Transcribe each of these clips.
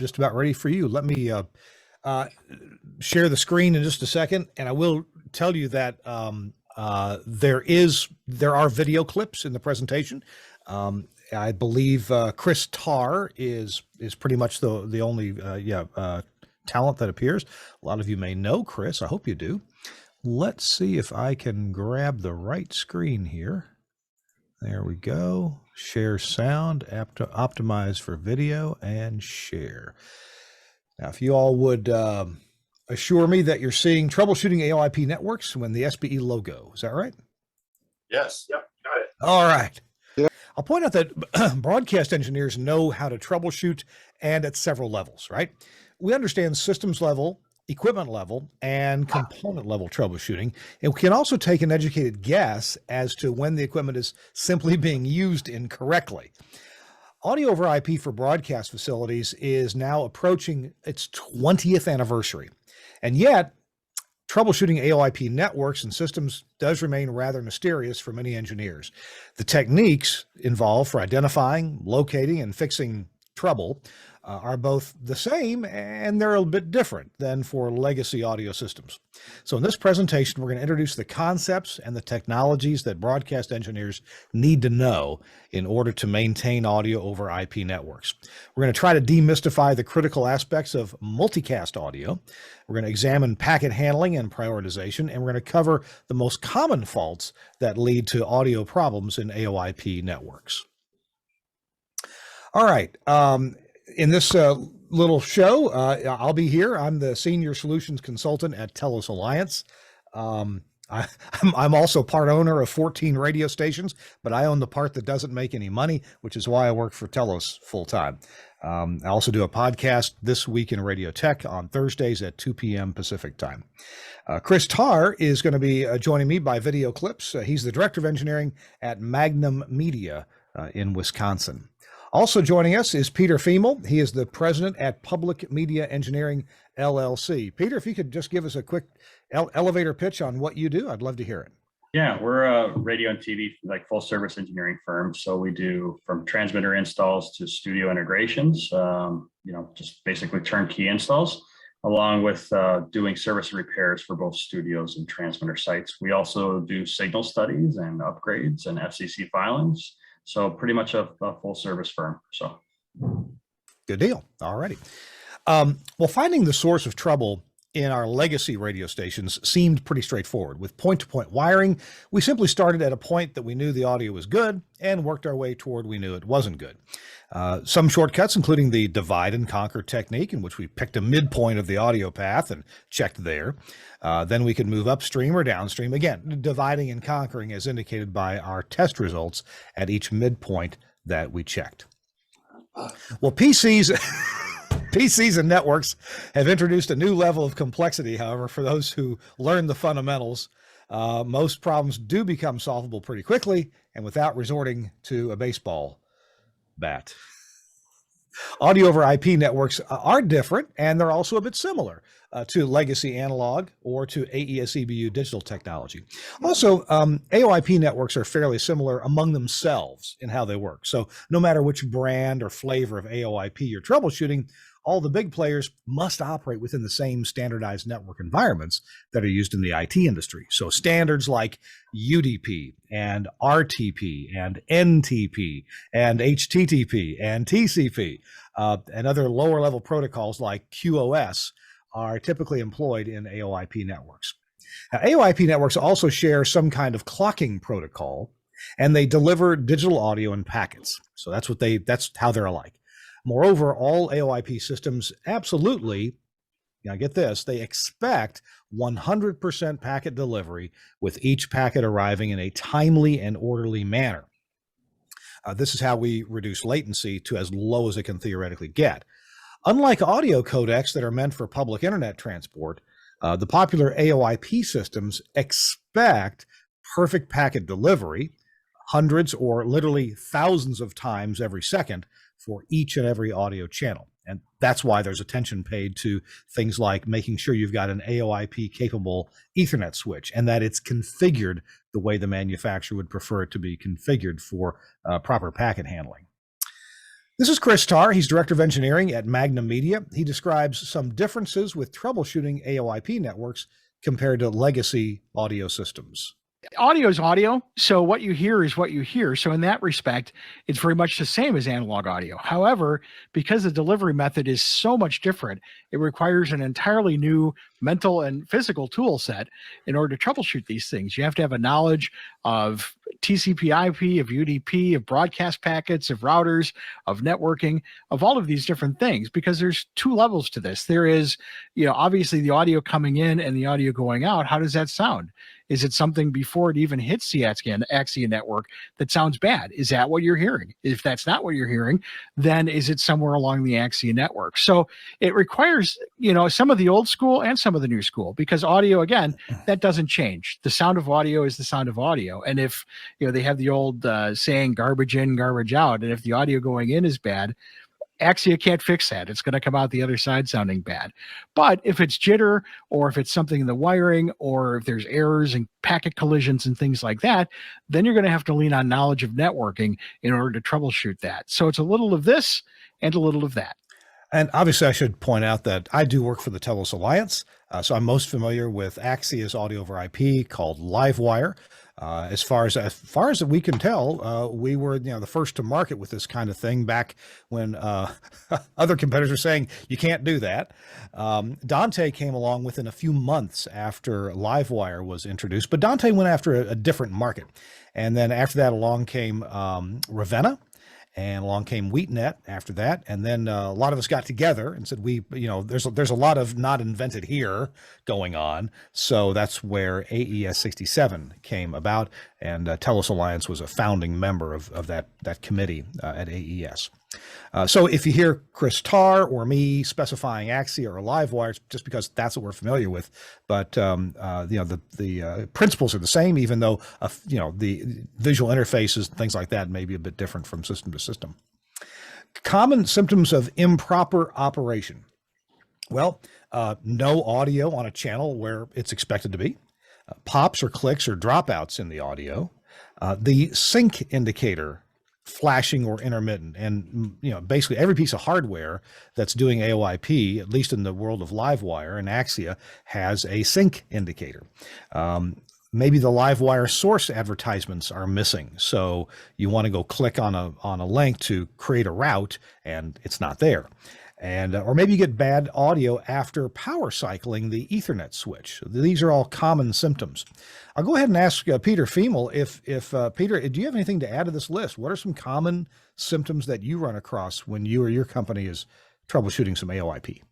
just about ready for you. Let me share the screen in just a second, and I will tell you that there are video clips in the presentation. I believe Chris Tarr is pretty much the only talent that appears. A lot of you may know Chris. I hope you do. Let's see if I can grab the right screen here. There we go. Share sound, optimize for video, and share. Now, if you all would assure me that you're seeing Troubleshooting AoIP Networks when the SBE logo. Is that right? Yes. Yep. Got it. All right. Yeah. I'll point out that broadcast engineers know how to troubleshoot, and at several levels, right? We understand systems level, equipment level, and component level troubleshooting. And we can also take an educated guess as to when the equipment is simply being used incorrectly. Audio over IP for broadcast facilities is now approaching its 20th anniversary. And yet, troubleshooting AoIP networks and systems does remain rather mysterious for many engineers. The techniques involved for identifying, locating, and fixing trouble are both the same, and they're a bit different than for legacy audio systems. So in this presentation, we're going to introduce the concepts and the technologies that broadcast engineers need to know in order to maintain audio over IP networks. We're going to try to demystify the critical aspects of multicast audio. We're going to examine packet handling and prioritization, and we're going to cover the most common faults that lead to audio problems in AoIP networks. All right. In this little show, I'll be here. I'm the Senior Solutions Consultant at Telos Alliance. I'm also part owner of 14 radio stations, but I own the part that doesn't make any money, which is why I work for Telos full time. I also do a podcast, This Week in Radio Tech, on Thursdays at 2 p.m. Pacific time. Chris Tarr is going to be joining me by video clips. He's the Director of Engineering at Magnum Media in Wisconsin. Also joining us is Peter Femal. He is the president at Public Media Engineering, LLC. Peter, if you could just give us a quick elevator pitch on what you do, I'd love to hear it. Yeah, we're a radio and TV, like full service engineering firm. So we do from transmitter installs to studio integrations, just basically turnkey installs, along with doing service and repairs for both studios and transmitter sites. We also do signal studies and upgrades and FCC filings. So pretty much a full service firm. So good deal. All righty. Well, finding the source of trouble in our legacy radio stations seemed pretty straightforward. With point-to-point wiring, we simply started at a point that we knew the audio was good and worked our way toward we knew it wasn't good. Some shortcuts, including the divide and conquer technique, in which we picked a midpoint of the audio path and checked there. Then we could move upstream or downstream, again, dividing and conquering as indicated by our test results at each midpoint that we checked. Well, PCs and networks have introduced a new level of complexity. However, for those who learn the fundamentals, most problems do become solvable pretty quickly and without resorting to a baseball bat. Audio over IP networks are different, and they're also a bit similar to legacy analog or to AES-EBU digital technology. Also, AoIP networks are fairly similar among themselves in how they work. So no matter which brand or flavor of AoIP you're troubleshooting, all the big players must operate within the same standardized network environments that are used in the IT industry. So standards like UDP and RTP and NTP and HTTP and TCP and other lower level protocols like QoS are typically employed in AoIP networks. Now, AoIP networks also share some kind of clocking protocol, and they deliver digital audio in packets. So that's how they're alike. Moreover, all AoIP systems absolutely, now get this, they expect 100% packet delivery with each packet arriving in a timely and orderly manner. This is how we reduce latency to as low as it can theoretically get. Unlike audio codecs that are meant for public internet transport, the popular AoIP systems expect perfect packet delivery, hundreds or literally thousands of times every second for each and every audio channel. And that's why there's attention paid to things like making sure you've got an AoIP capable Ethernet switch and that it's configured the way the manufacturer would prefer it to be configured for proper packet handling. This is Chris Tarr. He's Director of Engineering at Magnum Media. He describes some differences with troubleshooting AoIP networks compared to legacy audio systems. Audio is audio, so what you hear is what you hear. So in that respect, it's very much the same as analog audio. However, because the delivery method is so much different, it requires an entirely new mental and physical tool set in order to troubleshoot these things. You have to have a knowledge of TCP/IP, of UDP, of broadcast packets, of routers, of networking, of all of these different things, because there's two levels to this. There is, obviously the audio coming in and the audio going out. How does that sound? Is it something before it even hits the Axia network that sounds bad? Is that what you're hearing? If that's not what you're hearing, then is it somewhere along the Axia network? So it requires, some of the old school and some of the new school, because audio, again, that doesn't change. The sound of audio is the sound of audio. And if, they have the old saying, garbage in, garbage out. And if the audio going in is bad, Axia can't fix that. It's going to come out the other side sounding bad. But if it's jitter, or if it's something in the wiring, or if there's errors and packet collisions and things like that, then you're going to have to lean on knowledge of networking in order to troubleshoot that. So it's a little of this and a little of that. And obviously I should point out that I do work for the Telos Alliance. So I'm most familiar with Axia's audio over IP called Livewire. As far as we can tell, we were the first to market with this kind of thing back when other competitors were saying you can't do that. Dante came along within a few months after Livewire was introduced, but Dante went after a different market. And then after that along came Ravenna. And along came WheatNet after that. And then a lot of us got together and said, there's a lot of not invented here going on. So that's where AES 67 came about. And Telos Alliance was a founding member of that committee at AES. So if you hear Chris Tarr or me specifying Axia or Livewire, it's just because that's what we're familiar with. But the principles are the same, even though the visual interfaces and things like that may be a bit different from system to system. Common symptoms of improper operation. Well, no audio on a channel where it's expected to be. Pops or clicks or dropouts in the audio. The sync indicator flashing or intermittent. And, basically every piece of hardware that's doing AoIP, at least in the world of Livewire and Axia, has a sync indicator. Maybe the Livewire source advertisements are missing. So you want to go click on a link to create a route and it's not there. And, or maybe you get bad audio after power cycling the Ethernet switch. These are all common symptoms. I'll go ahead and ask Peter Femal if Peter, do you have anything to add to this list? What are some common symptoms that you run across when you or your company is troubleshooting some AoIP?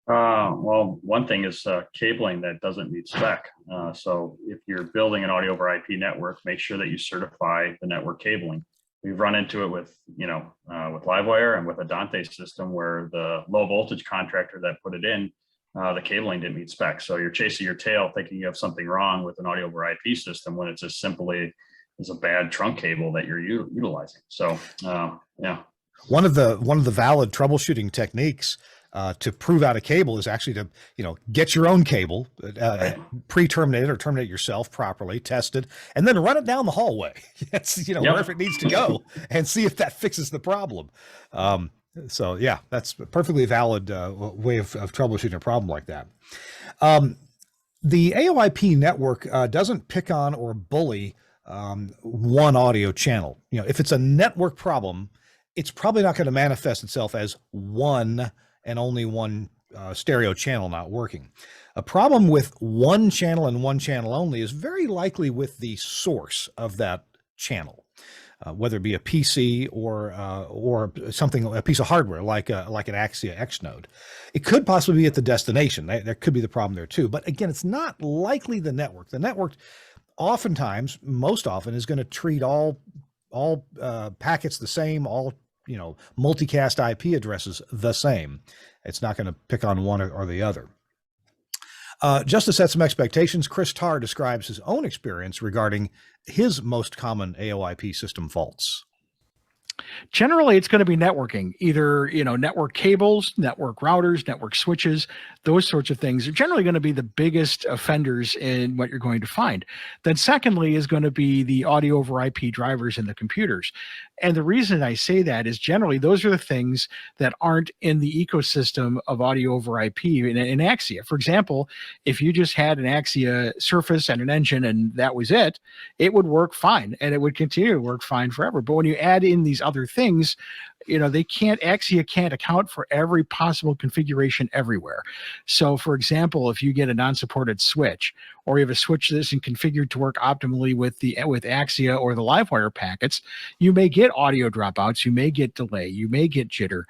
Well, one thing is cabling that doesn't meet spec. So if you're building an audio over IP network, make sure that you certify the network cabling. We've run into it with Livewire and with a Dante system where the low voltage contractor that put it in, the cabling didn't meet specs. So you're chasing your tail thinking you have something wrong with an audio over IP system when it's just simply is a bad trunk cable that you're utilizing. So yeah. One of the valid troubleshooting techniques to prove out a cable is actually to, get your own cable, pre-terminate it or terminate yourself properly, test it, and then run it down the hallway. That's, wherever it needs to go and see if that fixes the problem. So yeah, that's a perfectly valid way of troubleshooting a problem like that. The AoIP network doesn't pick on or bully one audio channel. If it's a network problem, it's probably not going to manifest itself as one and only one stereo channel not working. A problem with one channel and one channel only is very likely with the source of that channel, whether it be a PC or something, a piece of hardware like an Axia X node. It could possibly be at the destination. There could be the problem there too. But again, it's not likely the network. The network oftentimes, most often, is going to treat all packets the same, all multicast IP addresses the same. It's not going to pick on one or the other. Just to set some expectations, Chris Tarr describes his own experience regarding his most common AoIP system faults. Generally, it's going to be networking, either, network cables, network routers, network switches, those sorts of things are generally going to be the biggest offenders in what you're going to find. Then secondly is going to be the audio over IP drivers in the computers. And the reason I say that is generally those are the things that aren't in the ecosystem of audio over IP in Axia. For example, if you just had an Axia surface and an engine and that was it, it would work fine and it would continue to work fine forever. But when you add in these other things, Axia can't account for every possible configuration everywhere. So for example, if you get a non-supported switch, or you have a switch that isn't configured to work optimally with Axia or the Livewire packets, you may get audio dropouts, you may get delay, you may get jitter.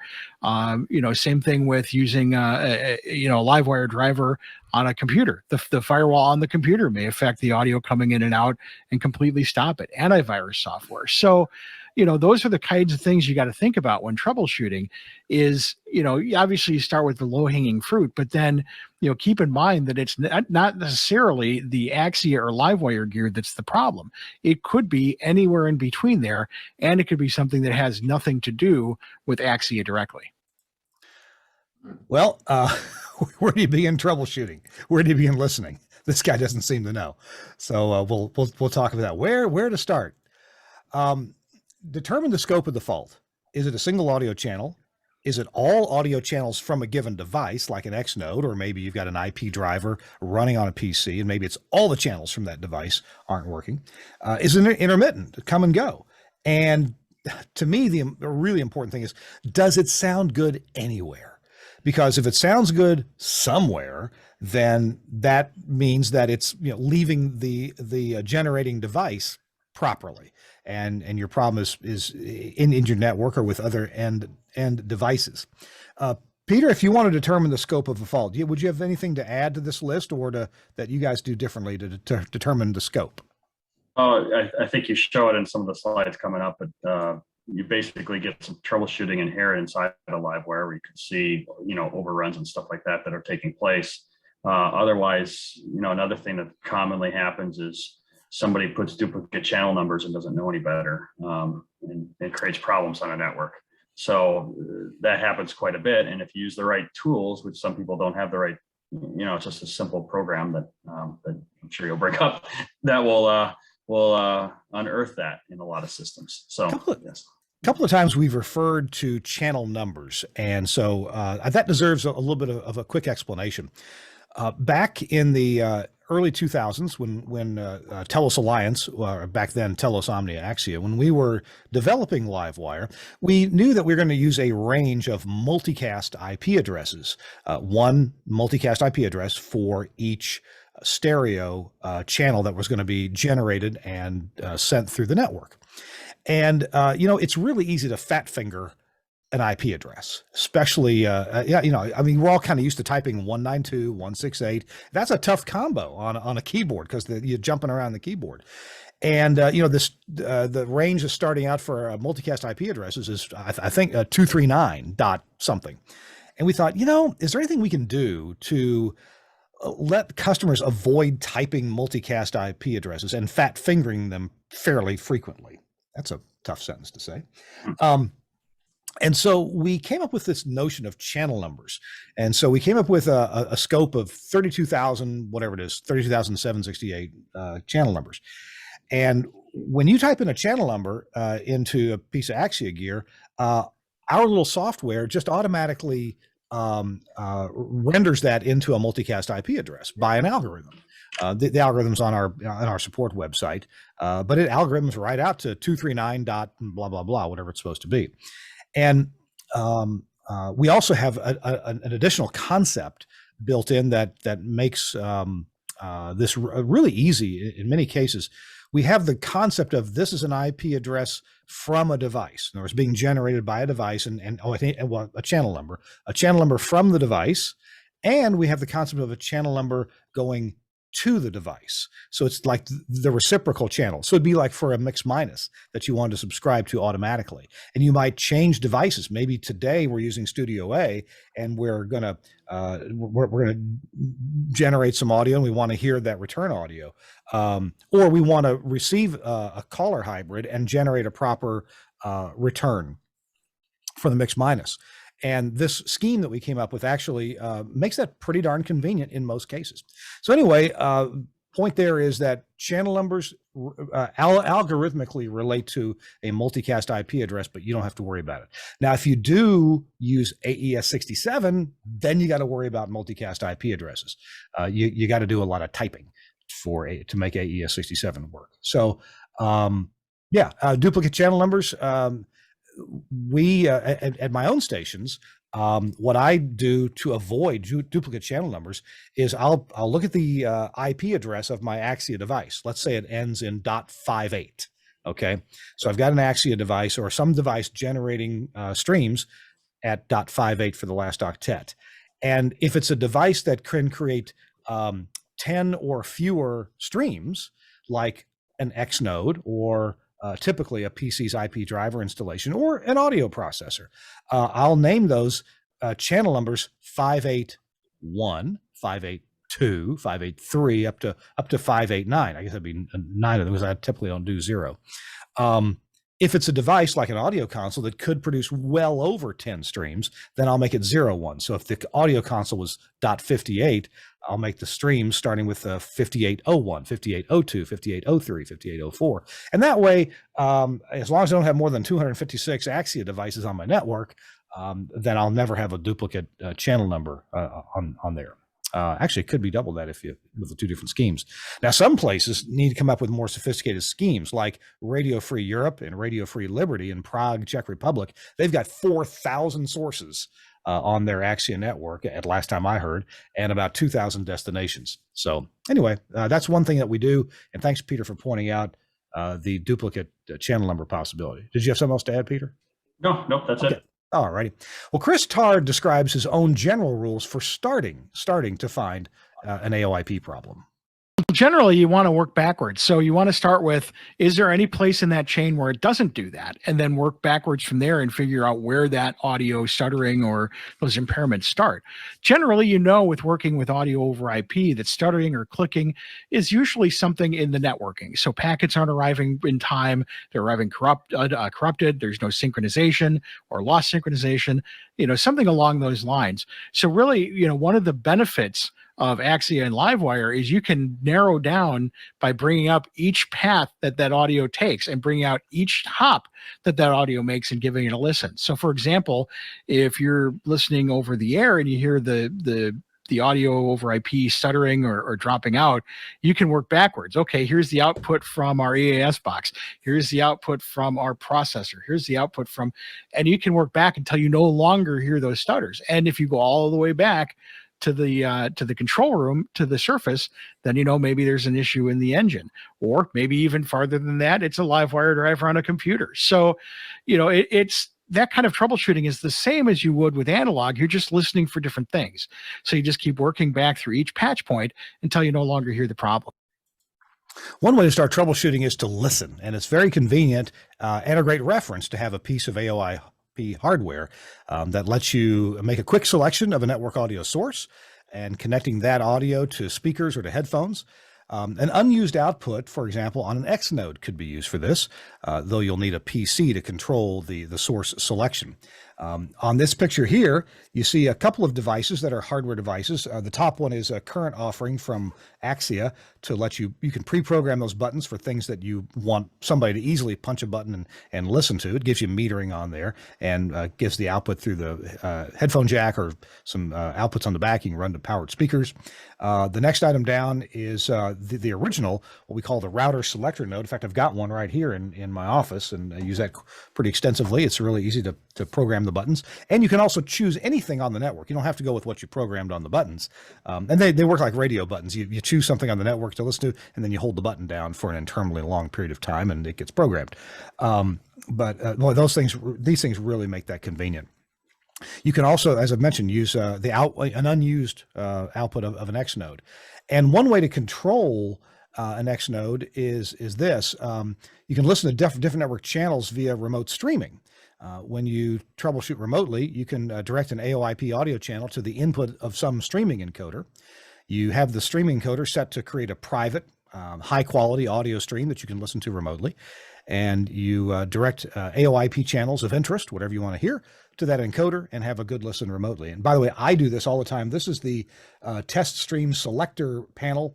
Same thing with using a Livewire driver on a computer. The firewall on the computer may affect the audio coming in and out and completely stop it. Antivirus software. So, those are the kinds of things you got to think about when troubleshooting is, obviously you start with the low hanging fruit, but then, keep in mind that it's not necessarily the Axia or Livewire gear that's the problem. It could be anywhere in between there, and it could be something that has nothing to do with Axia directly. Well, where do you begin troubleshooting? Where do you begin listening? This guy doesn't seem to know. So we'll talk about that. Where to start? Determine the scope of the fault. Is it a single audio channel? Is it all audio channels from a given device, like an X node, or maybe you've got an IP driver running on a PC, and maybe it's all the channels from that device aren't working? Is it intermittent, come and go? And to me, the really important thing is, does it sound good anywhere? Because if it sounds good somewhere, then that means that it's leaving the generating device properly, and your problem is in your network or with other end devices. Peter, if you want to determine the scope of a fault, would you have anything to add to this list, or that you guys do differently to determine the scope? I think you show it in some of the slides coming up, but you basically get some troubleshooting inherent inside of Livewire, where you can see, overruns and stuff like that are taking place. Otherwise, another thing that commonly happens is somebody puts duplicate channel numbers and doesn't know any better, and it creates problems on a network. So that happens quite a bit. And if you use the right tools, which some people don't have the right, it's just a simple program that I'm sure you'll bring up, that will unearth that in a lot of systems. So yes. A couple of times we've referred to channel numbers, and so that deserves a little bit of a quick explanation. Back in the early 2000s, when Telos Alliance, back then Telos Omnia Axia, when we were developing Livewire, we knew that we were going to use a range of multicast IP addresses, one multicast IP address for each stereo channel that was going to be generated and sent through the network. And it's really easy to fat finger an IP address, especially, we're all kind of used to typing 192.168. That's a tough combo on a keyboard, because you're jumping around the keyboard. And, the range is starting out for multicast IP addresses is, I think, 239 dot something. And we thought, is there anything we can do to let customers avoid typing multicast IP addresses and fat fingering them fairly frequently? That's a tough sentence to say. And so we came up with this notion of channel numbers. And so we came up with a scope of 32,000, whatever it is, 32,768 channel numbers. And when you type in a channel number into a piece of Axia gear, our little software just automatically renders that into a multicast IP address by an algorithm. The algorithm's on our support website, but it algorithms right out to 239 dot blah, blah, blah, whatever it's supposed to be. And we also have an additional concept built in that makes this really easy in many cases. We have the concept of this is an IP address from a device. In other words, being generated by a device and a channel number from the device. And we have the concept of a channel number going to the device. So it's like the reciprocal channel. So it'd be like for a mix minus that you want to subscribe to automatically. And you might change devices. Maybe today we're using Studio A and we're going to generate some audio and we want to hear that return audio. Or we want to receive a caller hybrid and generate a proper return for the mix minus. And this scheme that we came up with actually makes that pretty darn convenient in most cases. So anyway, point there is that channel numbers algorithmically relate to a multicast IP address, but you don't have to worry about it. Now, if you do use AES67, then you got to worry about multicast IP addresses. You got to do a lot of typing to make AES67 work. So, duplicate channel numbers. We at my own stations, what I do to avoid duplicate channel numbers is I'll look at the IP address of my Axia device. Let's say it ends in .58. Okay, so I've got an Axia device or some device generating streams at .58 for the last octet. And if it's a device that can create 10 or fewer streams, like an X node or typically a PC's IP driver installation or an audio processor, I'll name those channel numbers 581, 582, 583 up to 589. I guess that'd be 9 of them because I typically don't do 0. If it's a device like an audio console that could produce well over 10 streams, then I'll make it 01. So if the audio console was .58, I'll make the streams starting with 5801, 5802, 5803, 5804. And that way, as long as I don't have more than 256 Axia devices on my network, then I'll never have a duplicate channel number on there. Actually, it could be double that with the 2 different schemes. Now, some places need to come up with more sophisticated schemes, like Radio Free Europe and Radio Free Liberty in Prague, Czech Republic. They've got 4,000 sources on their Axia network at last time I heard, and about 2,000 destinations. So anyway, that's one thing that we do. And thanks, Peter, for pointing out the duplicate channel number possibility. Did you have something else to add, Peter? No, that's it. All righty. Well, Chris Tard describes his own general rules for starting to find an AoIP problem. Generally, you want to work backwards. So you want to start with, is there any place in that chain where it doesn't do that? And then work backwards from there and figure out where that audio stuttering or those impairments start. Generally, with working with audio over IP, that stuttering or clicking is usually something in the networking. So packets aren't arriving in time. They're arriving corrupted. There's no synchronization or lost synchronization, something along those lines. So really, one of the benefits of Axia and Livewire is you can narrow down by bringing up each path that audio takes and bringing out each hop that audio makes and giving it a listen. So for example, if you're listening over the air and you hear the audio over IP stuttering or dropping out, you can work backwards. Okay, here's the output from our EAS box. Here's the output from our processor. Here's the output from, and you can work back until you no longer hear those stutters. And if you go all the way back to the control room, to the surface, then maybe there's an issue in the engine, or maybe even farther than that, it's a Livewire driver on a computer. So, it's that kind of troubleshooting is the same as you would with analog. You're just listening for different things. So you just keep working back through each patch point until you no longer hear the problem. One way to start troubleshooting is to listen, and it's very convenient and a great reference to have a piece of AoIP hardware that lets you make a quick selection of a network audio source and connecting that audio to speakers or to headphones. An unused output, for example, on an X node could be used for this, though you'll need a PC to control the source selection. On this picture here, you see a couple of devices that are hardware devices. The top one is a current offering from Axia to let you can pre-program those buttons for things that you want somebody to easily punch a button and listen to. It gives you metering on there and gives the output through the headphone jack or some outputs on the back. You can run to powered speakers. The next item down is the original, what we call the router selector node. In fact, I've got one right here in my office, and I use that pretty extensively. It's really easy to program the buttons, and you can also choose anything on the network. You don't have to go with what you programmed on the buttons, and they work like radio buttons. You choose something on the network to listen to, and then you hold the button down for an interminably long period of time, and it gets programmed. These things really make that convenient. You can also, as I've mentioned, use an unused output of an X node, and one way to control an X node is this. You can listen to different network channels via remote streaming. When you troubleshoot remotely, you can direct an AoIP audio channel to the input of some streaming encoder. You have the streaming encoder set to create a private, high-quality audio stream that you can listen to remotely, and you direct AoIP channels of interest, whatever you want to hear, to that encoder and have a good listen remotely. And by the way, I do this all the time. This is the test stream selector panel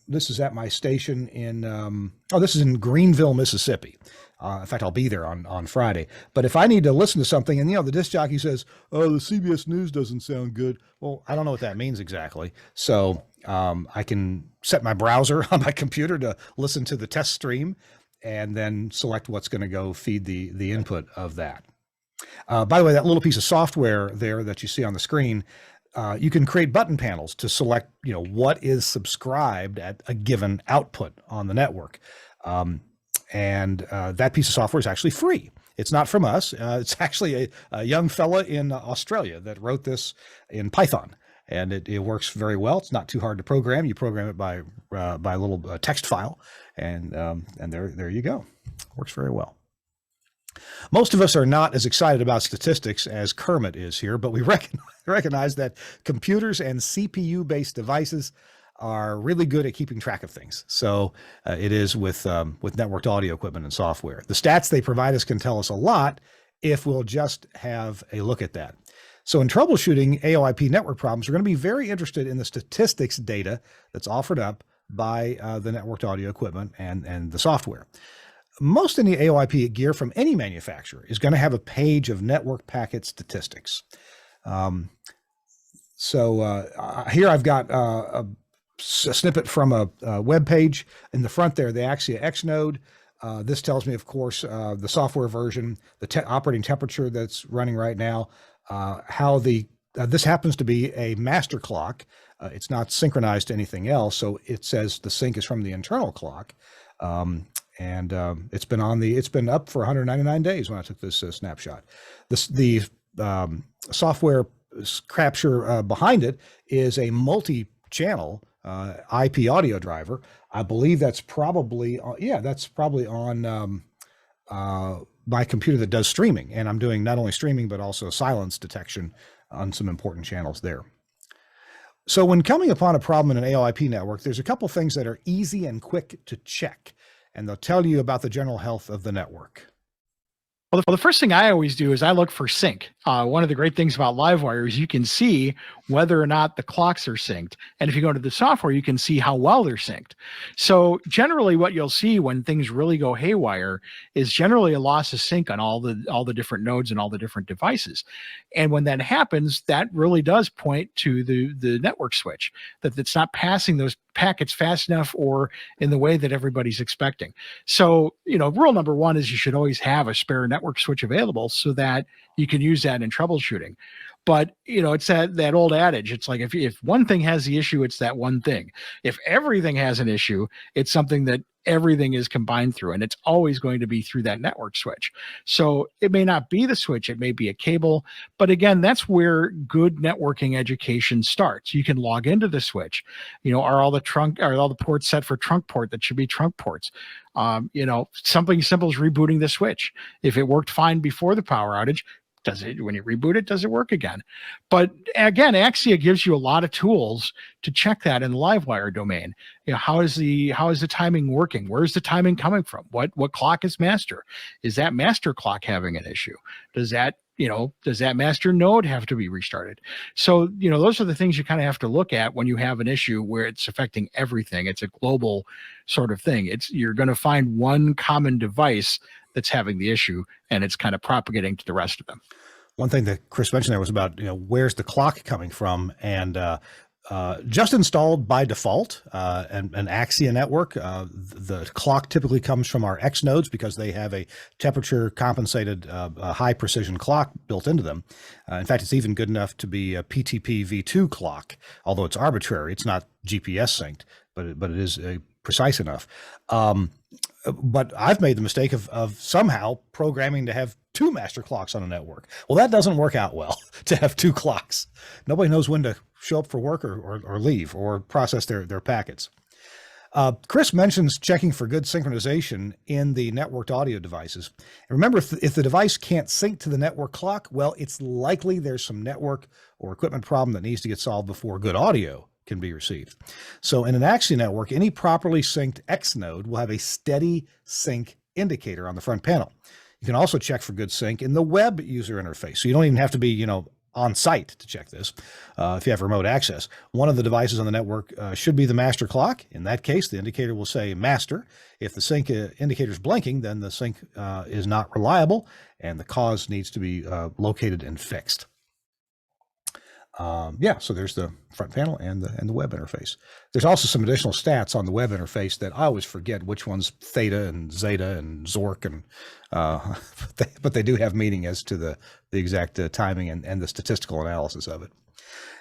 this is at my station in, this is in Greenville, Mississippi. In fact, I'll be there on Friday. But if I need to listen to something and, the disc jockey says, oh, the CBS News doesn't sound good. Well, I don't know what that means exactly. So I can set my browser on my computer to listen to the test stream and then select what's going to go feed the input of that. By the way, that little piece of software there that you see on the screen, you can create button panels to select, what is subscribed at a given output on the network. And that piece of software is actually free. It's not from us. It's actually a young fella in Australia that wrote this in Python, and it works very well. It's not too hard to program. You program it by a little text file, and there you go. Works very well. Most of us are not as excited about statistics as Kermit is here, but we recognize that computers and CPU-based devices are really good at keeping track of things. So it is with networked audio equipment and software. The stats they provide us can tell us a lot if we'll just have a look at that. So in troubleshooting AoIP network problems, we're going to be very interested in the statistics data that's offered up by the networked audio equipment and the software. Most any AoIP gear from any manufacturer is going to have a page of network packet statistics. Here I've got a snippet from a web page. In the front there, the Axia X node. This tells me, of course, the software version, the operating temperature that's running right now, how this happens to be a master clock. It's not synchronized to anything else, so it says the sync is from the internal clock. It's been up for 199 days when I took this snapshot. The software capture behind it is a multi-channel IP audio driver. I believe that's probably on my computer that does streaming, and I'm doing not only streaming but also silence detection on some important channels there. So when coming upon a problem in an AoIP network, there's a couple things that are easy and quick to check, and they'll tell you about the general health of the network. Well, the first thing I always do is I look for sync. One of the great things about Livewire is you can see whether or not the clocks are synced. And if you go to the software, you can see how well they're synced. So generally what you'll see when things really go haywire is generally a loss of sync on all the different nodes and all the different devices. And when that happens, that really does point to the network switch, that it's not passing those packets fast enough or in the way that everybody's expecting. So, rule number one is you should always have a spare network switch available so that you can use that in troubleshooting. But, it's that old adage. It's like if one thing has the issue, it's that one thing. If everything has an issue, it's something that everything is combined through, and it's always going to be through that network switch. So it may not be the switch, it may be a cable, but again, that's where good networking education starts. You can log into the switch. Are all the ports set for trunk port that should be trunk ports? Something simple as rebooting the switch. If it worked fine before the power outage, when you reboot it, does it work again? But again, Axia gives you a lot of tools to check that in the Livewire domain. How is the timing working? Where's the timing coming from? What clock is master? Is that master clock having an issue? Does that master node have to be restarted? So, those are the things you kind of have to look at when you have an issue where it's affecting everything. It's a global sort of thing. You're going to find one common device that's having the issue, and it's kind of propagating to the rest of them. One thing that Chris mentioned there was about, where's the clock coming from? And just installed by default, an Axia network. The clock typically comes from our X nodes because they have a temperature compensated high precision clock built into them. In fact, it's even good enough to be a PTP V2 clock, although it's arbitrary. It's not GPS synced, but it is precise enough. But I've made the mistake of somehow programming to have two master clocks on a network. Well, that doesn't work out well to have two clocks. Nobody knows when to show up for work or leave or process their packets. Chris mentions checking for good synchronization in the networked audio devices. And remember, if the device can't sync to the network clock, well, it's likely there's some network or equipment problem that needs to get solved before good audio can be received. So in an Axia network, any properly synced X node will have a steady sync indicator on the front panel. You can also check for good sync in the web user interface. So you don't even have to be, on site to check this. If you have remote access, one of the devices on the network should be the master clock. In that case, the indicator will say master. If the sync indicator is blinking, then the sync is not reliable and the cause needs to be located and fixed. Yeah, so there's the front panel and the web interface. There's also some additional stats on the web interface that I always forget which one's theta and zeta and zork, and but they do have meaning as to the exact timing and the statistical analysis of it.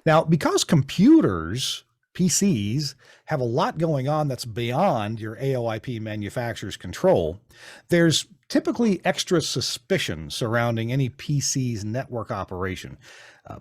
Now, because computers, PCs, have a lot going on that's beyond your AoIP manufacturer's control, there's typically extra suspicion surrounding any PC's network operation.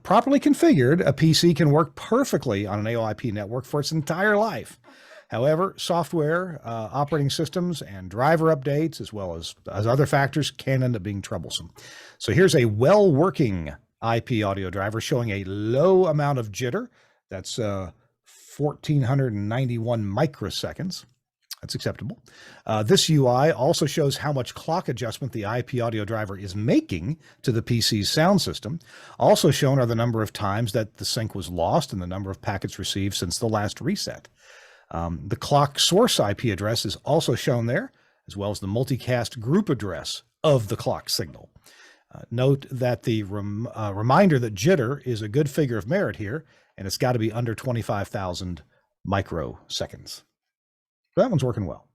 Properly configured, a PC can work perfectly on an AoIP network for its entire life. However, software, operating systems, and driver updates, as well as other factors, can end up being troublesome. So here's a well-working IP audio driver showing a low amount of jitter. That's 1,491 microseconds. That's acceptable. This UI also shows how much clock adjustment the IP audio driver is making to the PC's sound system. Also shown are the number of times that the sync was lost and the number of packets received since the last reset. The clock source IP address is also shown there, as well as the multicast group address of the clock signal. Note that the reminder that jitter is a good figure of merit here, and it's got to be under 25,000 microseconds. That one's working well.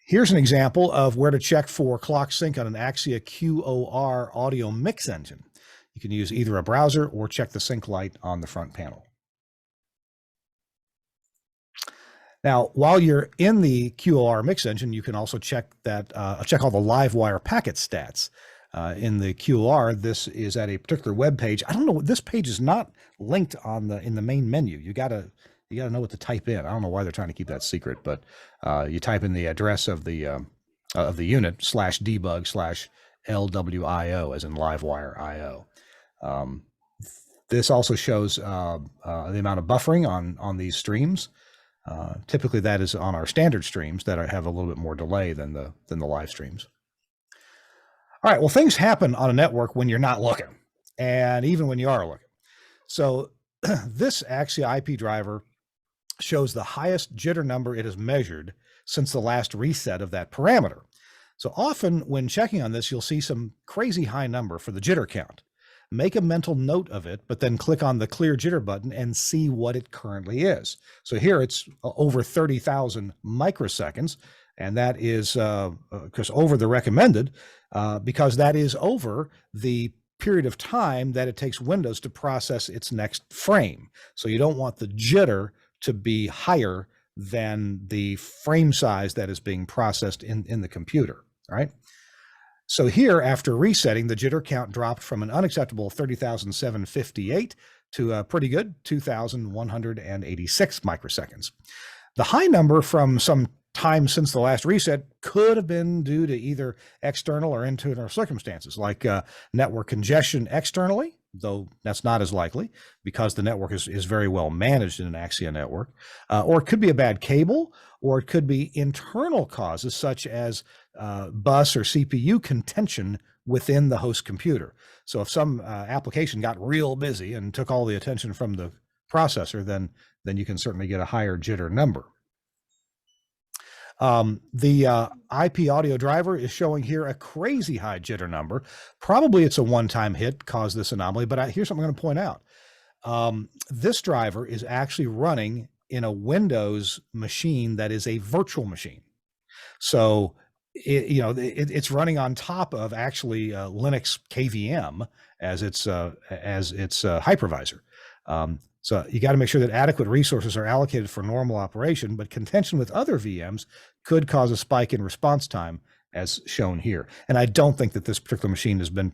Here's an example of where to check for clock sync on an Axia QOR audio mix engine. You can use either a browser or check the sync light on the front panel. Now, while you're in the QOR mix engine, you can also check that check all the live wire packet stats. In the QOR, this is at a particular web page. I don't know, this page is not linked on in the main menu. You gotta know what to type in. I don't know why they're trying to keep that secret, but you type in the address of the unit /debug/LWIO, as in LiveWire IO. This also shows the amount of buffering on these streams. Typically, that is on our standard streams that have a little bit more delay than the live streams. All right, well, things happen on a network when you're not looking, and even when you are looking. So this Axia IP driver shows the highest jitter number it has measured since the last reset of that parameter. So often when checking on this, you'll see some crazy high number for the jitter count. Make a mental note of it, but then click on the clear jitter button and see what it currently is. So here it's over 30,000 microseconds, and that is because over the recommended, because that is over the period of time that it takes Windows to process its next frame. So you don't want the jitter to be higher than the frame size that is being processed in the computer, right? So here, after resetting, the jitter count dropped from an unacceptable 30,758 to a pretty good 2,186 microseconds. The high number from some time since the last reset could have been due to either external or internal circumstances, like network congestion externally, though that's not as likely because the network is very well managed in an Axia network, or it could be a bad cable, or it could be internal causes such as bus or CPU contention within the host computer. So if some application got real busy and took all the attention from the processor, then you can certainly get a higher jitter number. The IP audio driver is showing here a crazy high jitter number. Probably it's a one-time hit caused this anomaly, but here's something I'm going to point out. This driver is actually running in a Windows machine that is a virtual machine. So it's running on top of actually Linux KVM as its hypervisor. So you got to make sure that adequate resources are allocated for normal operation, but contention with other VMs could cause a spike in response time as shown here. And I don't think that this particular machine has been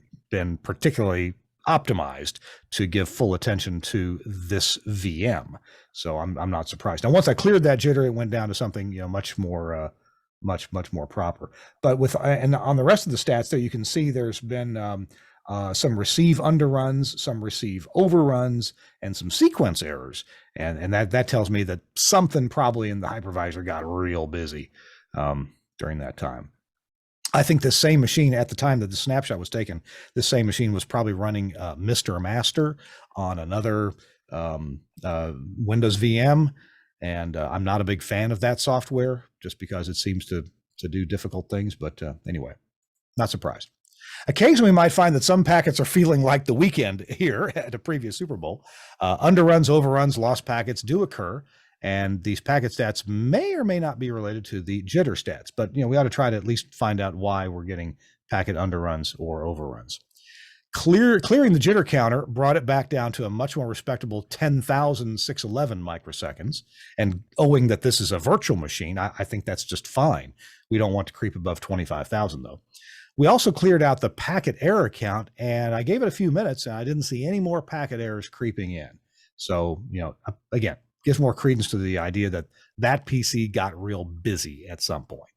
particularly optimized to give full attention to this VM. So I'm not surprised. Now, once I cleared that jitter, it went down to something much more proper. But and on the rest of the stats there, you can see there's been some receive underruns, some receive overruns, and some sequence errors. And that tells me that something probably in the hypervisor got real busy during that time. I think the same machine at the time that the snapshot was taken, the same machine was probably running Mr. Master on another Windows VM. And I'm not a big fan of that software just because it seems to do difficult things. But anyway, not surprised. Occasionally, we might find that some packets are feeling like the weekend here at a previous Super Bowl. Underruns, overruns, lost packets do occur. And these packet stats may or may not be related to the jitter stats, but we ought to try to at least find out why we're getting packet underruns or overruns. Clearing the jitter counter brought it back down to a much more respectable 10,611 microseconds. And owing that this is a virtual machine, I think that's just fine. We don't want to creep above 25,000 though. We also cleared out the packet error count, and I gave it a few minutes and I didn't see any more packet errors creeping in. So, again, gives more credence to the idea that that PC got real busy at some point.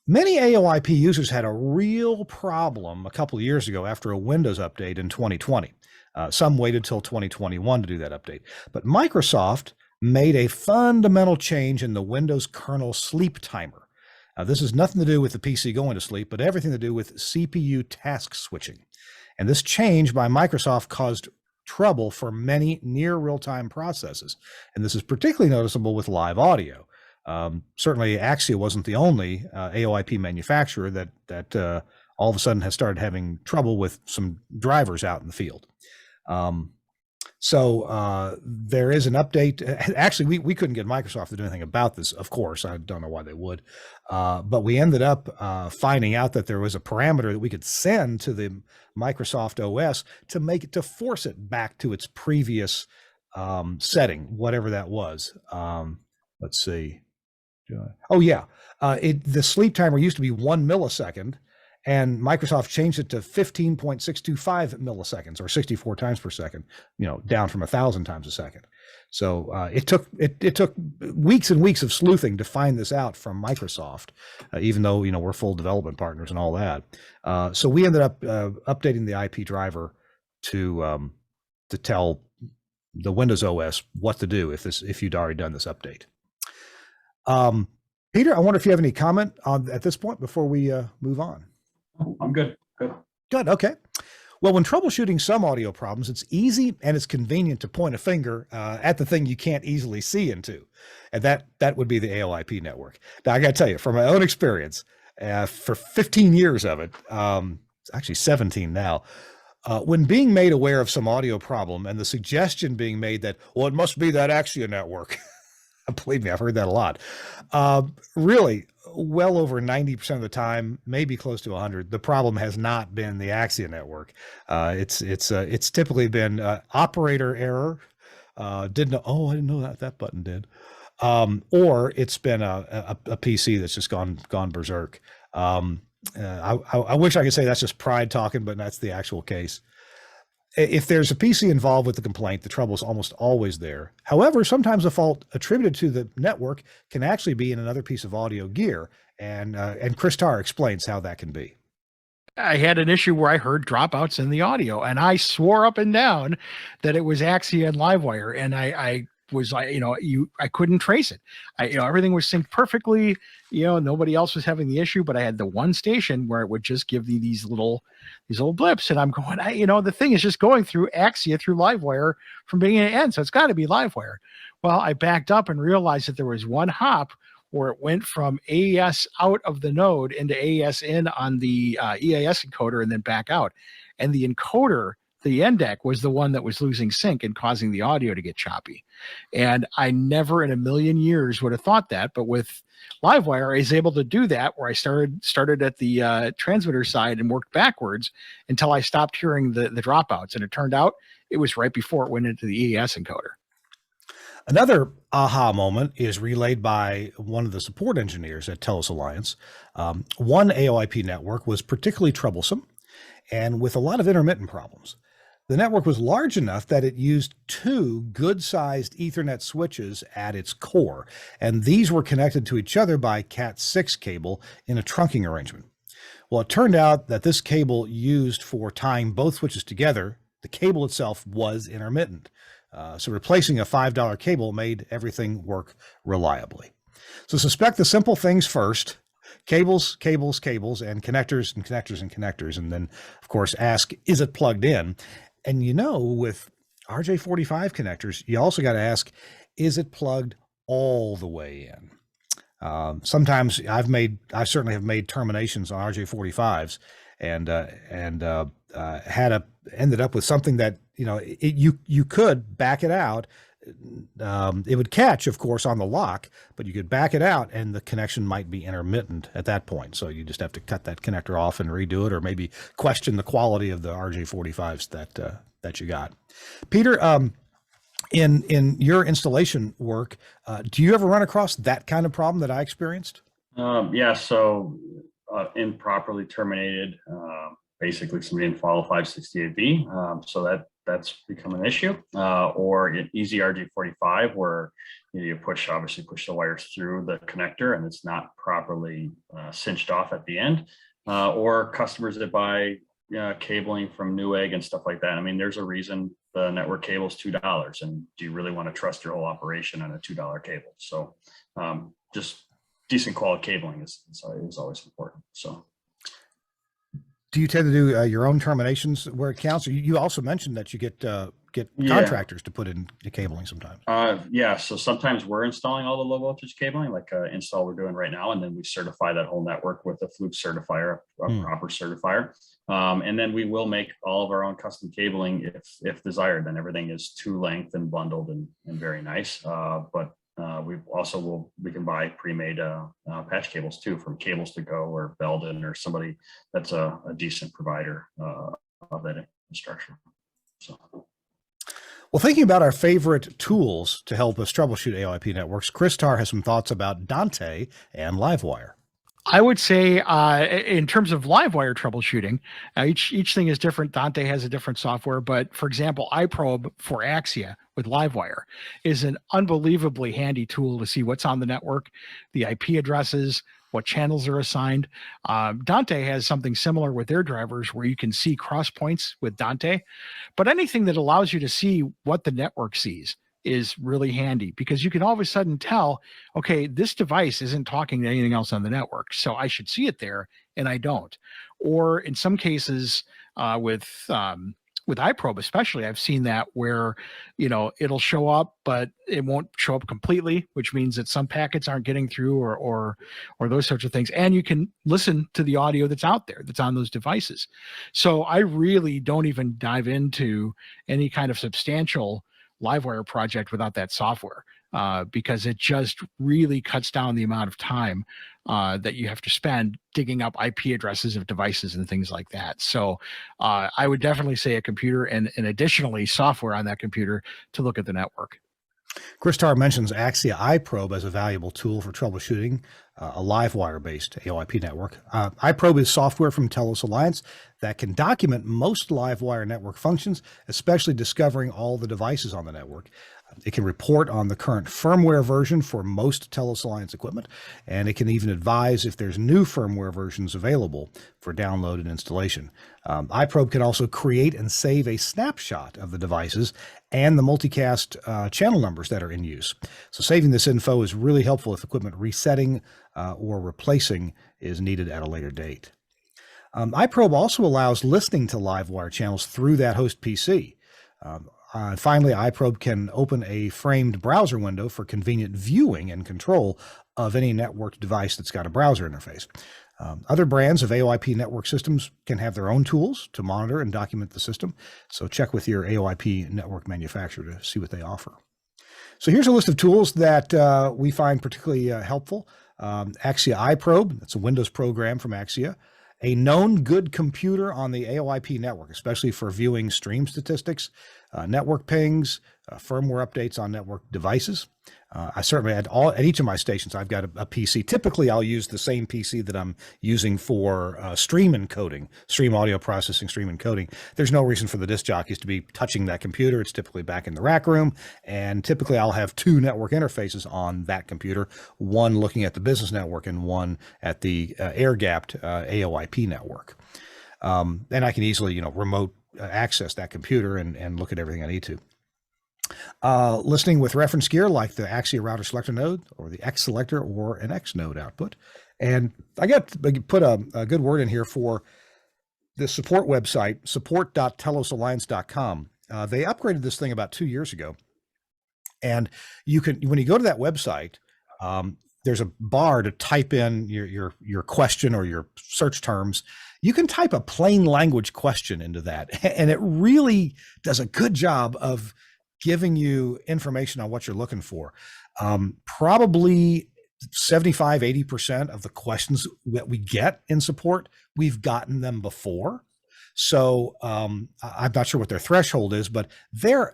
Many AoIP users had a real problem a couple of years ago after a Windows update in 2020. Some waited till 2021 to do that update. But Microsoft made a fundamental change in the Windows kernel sleep timer. This has nothing to do with the PC going to sleep, but everything to do with CPU task switching. And this change by Microsoft caused trouble for many near real-time processes. And this is particularly noticeable with live audio. Certainly Axia wasn't the only AoIP manufacturer that all of a sudden has started having trouble with some drivers out in the field. So there is an update. Actually, we couldn't get Microsoft to do anything about this, of course. I don't know why they would. But we ended up finding out that there was a parameter that we could send to the Microsoft OS to force it back to its previous setting, whatever that was. Let's see. Oh, yeah. The sleep timer used to be 1 millisecond. And Microsoft changed it to 15.625 milliseconds, or 64 times per second, down from 1,000 times a second. So it took weeks and weeks of sleuthing to find this out from Microsoft, even though we're full development partners and all that. So we ended up updating the IP driver to tell the Windows OS what to do if you'd already done this update. Peter, I wonder if you have any comment at this point before we move on. I'm good. Good. Okay. Well, when troubleshooting some audio problems, it's easy and it's convenient to point a finger at the thing you can't easily see into. And that would be the AoIP network. Now, I got to tell you, from my own experience, for 15 years of it, it's actually 17 now, when being made aware of some audio problem and the suggestion being made that, well, it must be that Axia network. Believe me, I've heard that a lot. Really, well over 90% of the time, maybe close to 100, the problem has not been the Axia network. It's typically been operator error. I didn't know that button did. Or it's been a PC that's just gone berserk. I wish I could say that's just pride talking, but that's the actual case. If there's a PC involved with the complaint, the trouble is almost always there. However, sometimes the fault attributed to the network can actually be in another piece of audio gear, and Chris Tarr explains how that can be. I had an issue where I heard dropouts in the audio, and I swore up and down that it was Axia and Livewire, and I was like, I couldn't trace it. Everything was synced perfectly. Nobody else was having the issue, but I had the one station where it would just give me these little blips, and I'm going, the thing is just going through Axia through Livewire from beginning to end, so it's got to be Livewire. Well, I backed up and realized that there was one hop where it went from AES out of the node into AES in on the EAS encoder and then back out, and the encoder, the NDEC, was the one that was losing sync and causing the audio to get choppy. And I never in a million years would have thought that, but with Livewire, I was able to do that, where I started at the transmitter side and worked backwards until I stopped hearing the dropouts. And it turned out it was right before it went into the EAS encoder. Another aha moment is relayed by one of the support engineers at Telos Alliance. One AoIP network was particularly troublesome and with a lot of intermittent problems. The network was large enough that it used 2 good-sized Ethernet switches at its core, and these were connected to each other by Cat6 cable in a trunking arrangement. Well, it turned out that this cable used for tying both switches together, the cable itself was intermittent. So replacing a $5 cable made everything work reliably. So suspect the simple things first, cables, and connectors and connectors and connectors. And then, of course, ask, is it plugged in? And with RJ45 connectors, you also got to ask, is it plugged all the way in? Sometimes I certainly have made terminations on RJ45s and ended up with something that, you could back it out. It would catch, of course, on the lock, but you could back it out and the connection might be intermittent at that point. So you just have to cut that connector off and redo it, or maybe question the quality of the RJ45s that you got. Peter, in your installation work, do you ever run across that kind of problem that I experienced? Yeah, so improperly terminated, basically somebody didn't follow 568B, so that's become an issue. Or an easy RJ45 where you obviously push the wires through the connector and it's not properly cinched off at the end. Or customers that buy cabling from Newegg and stuff like that. I mean, there's a reason the network cable is $2, and do you really want to trust your whole operation on a $2 cable? So just decent quality cabling is always important. So do you tend to do your own terminations where it counts? You also mentioned that you get contractors to put in the cabling sometimes. Yeah, so sometimes we're installing all the low voltage cabling, like install we're doing right now, and then we certify that whole network with a Fluke certifier, a proper certifier. And then we will make all of our own custom cabling if desired. Then everything is 2-length and bundled and very nice. But we can buy pre-made patch cables too, from Cables to Go or Belden or somebody that's a decent provider of that infrastructure. So. Well, thinking about our favorite tools to help us troubleshoot AoIP networks, Chris Tarr has some thoughts about Dante and Livewire. I would say in terms of Livewire troubleshooting, each thing is different. Dante has a different software, but for example, iProbe for Axia with Livewire is an unbelievably handy tool to see what's on the network, the IP addresses, what channels are assigned. Dante has something similar with their drivers where you can see cross points with Dante, but anything that allows you to see what the network sees is really handy, because you can all of a sudden tell, okay, this device isn't talking to anything else on the network, so I should see it there, and I don't. Or in some cases, with iProbe especially, I've seen that where, it'll show up, but it won't show up completely, which means that some packets aren't getting through or those sorts of things. And you can listen to the audio that's out there, that's on those devices. So I really don't even dive into any kind of substantial Livewire project without that software, because it just really cuts down the amount of time that you have to spend digging up IP addresses of devices and things like that. So I would definitely say a computer and additionally software on that computer to look at the network. Chris Tarr mentions Axia iProbe as a valuable tool for troubleshooting a Livewire-based AoIP network. iProbe is software from Telos Alliance that can document most Livewire network functions, especially discovering all the devices on the network. It can report on the current firmware version for most Telos Alliance equipment, and it can even advise if there's new firmware versions available for download and installation. iProbe can also create and save a snapshot of the devices and the multicast channel numbers that are in use. So saving this info is really helpful if equipment resetting or replacing is needed at a later date. iProbe also allows listening to Livewire channels through that host PC. Finally, iProbe can open a framed browser window for convenient viewing and control of any networked device that's got a browser interface. Other brands of AoIP network systems can have their own tools to monitor and document the system. So check with your AoIP network manufacturer to see what they offer. So here's a list of tools that we find particularly helpful. Axia iProbe, that's a Windows program from Axia. A known good computer on the AoIP network, especially for viewing stream statistics, network pings, firmware updates on network devices. I certainly at each of my stations, I've got a PC. Typically, I'll use the same PC that I'm using for stream encoding, stream audio processing, stream encoding. There's no reason for the disc jockeys to be touching that computer. It's typically back in the rack room, and typically I'll have two network interfaces on that computer, one looking at the business network and one at the air-gapped AoIP network. And I can easily, remote access that computer and look at everything I need to. Listening with reference gear like the Axia router selector node or the X selector or an X node output, And I got to put a good word in here for the support website, support.telosalliance.com. They upgraded this thing about 2 years ago. And you can, when you go to that website, there's a bar to type in your question or your search terms. You can type a plain language question into that, and it really does a good job of giving you information on what you're looking for. Probably 75-80% of the questions that we get in support, we've gotten them before. So I'm not sure what their threshold is, but there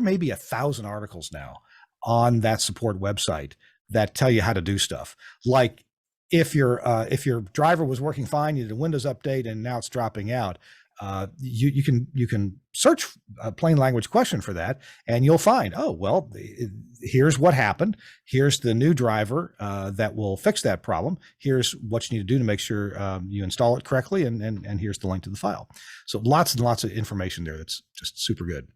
may be 1,000 articles now on that support website that tell you how to do stuff. Like if your driver was working fine, you did a Windows update, and now it's dropping out. You can search a plain language question for that, and you'll find, oh, well, here's what happened. Here's the new driver that will fix that problem. Here's what you need to do to make sure you install it correctly, and here's the link to the file. So lots and lots of information there that's just super good.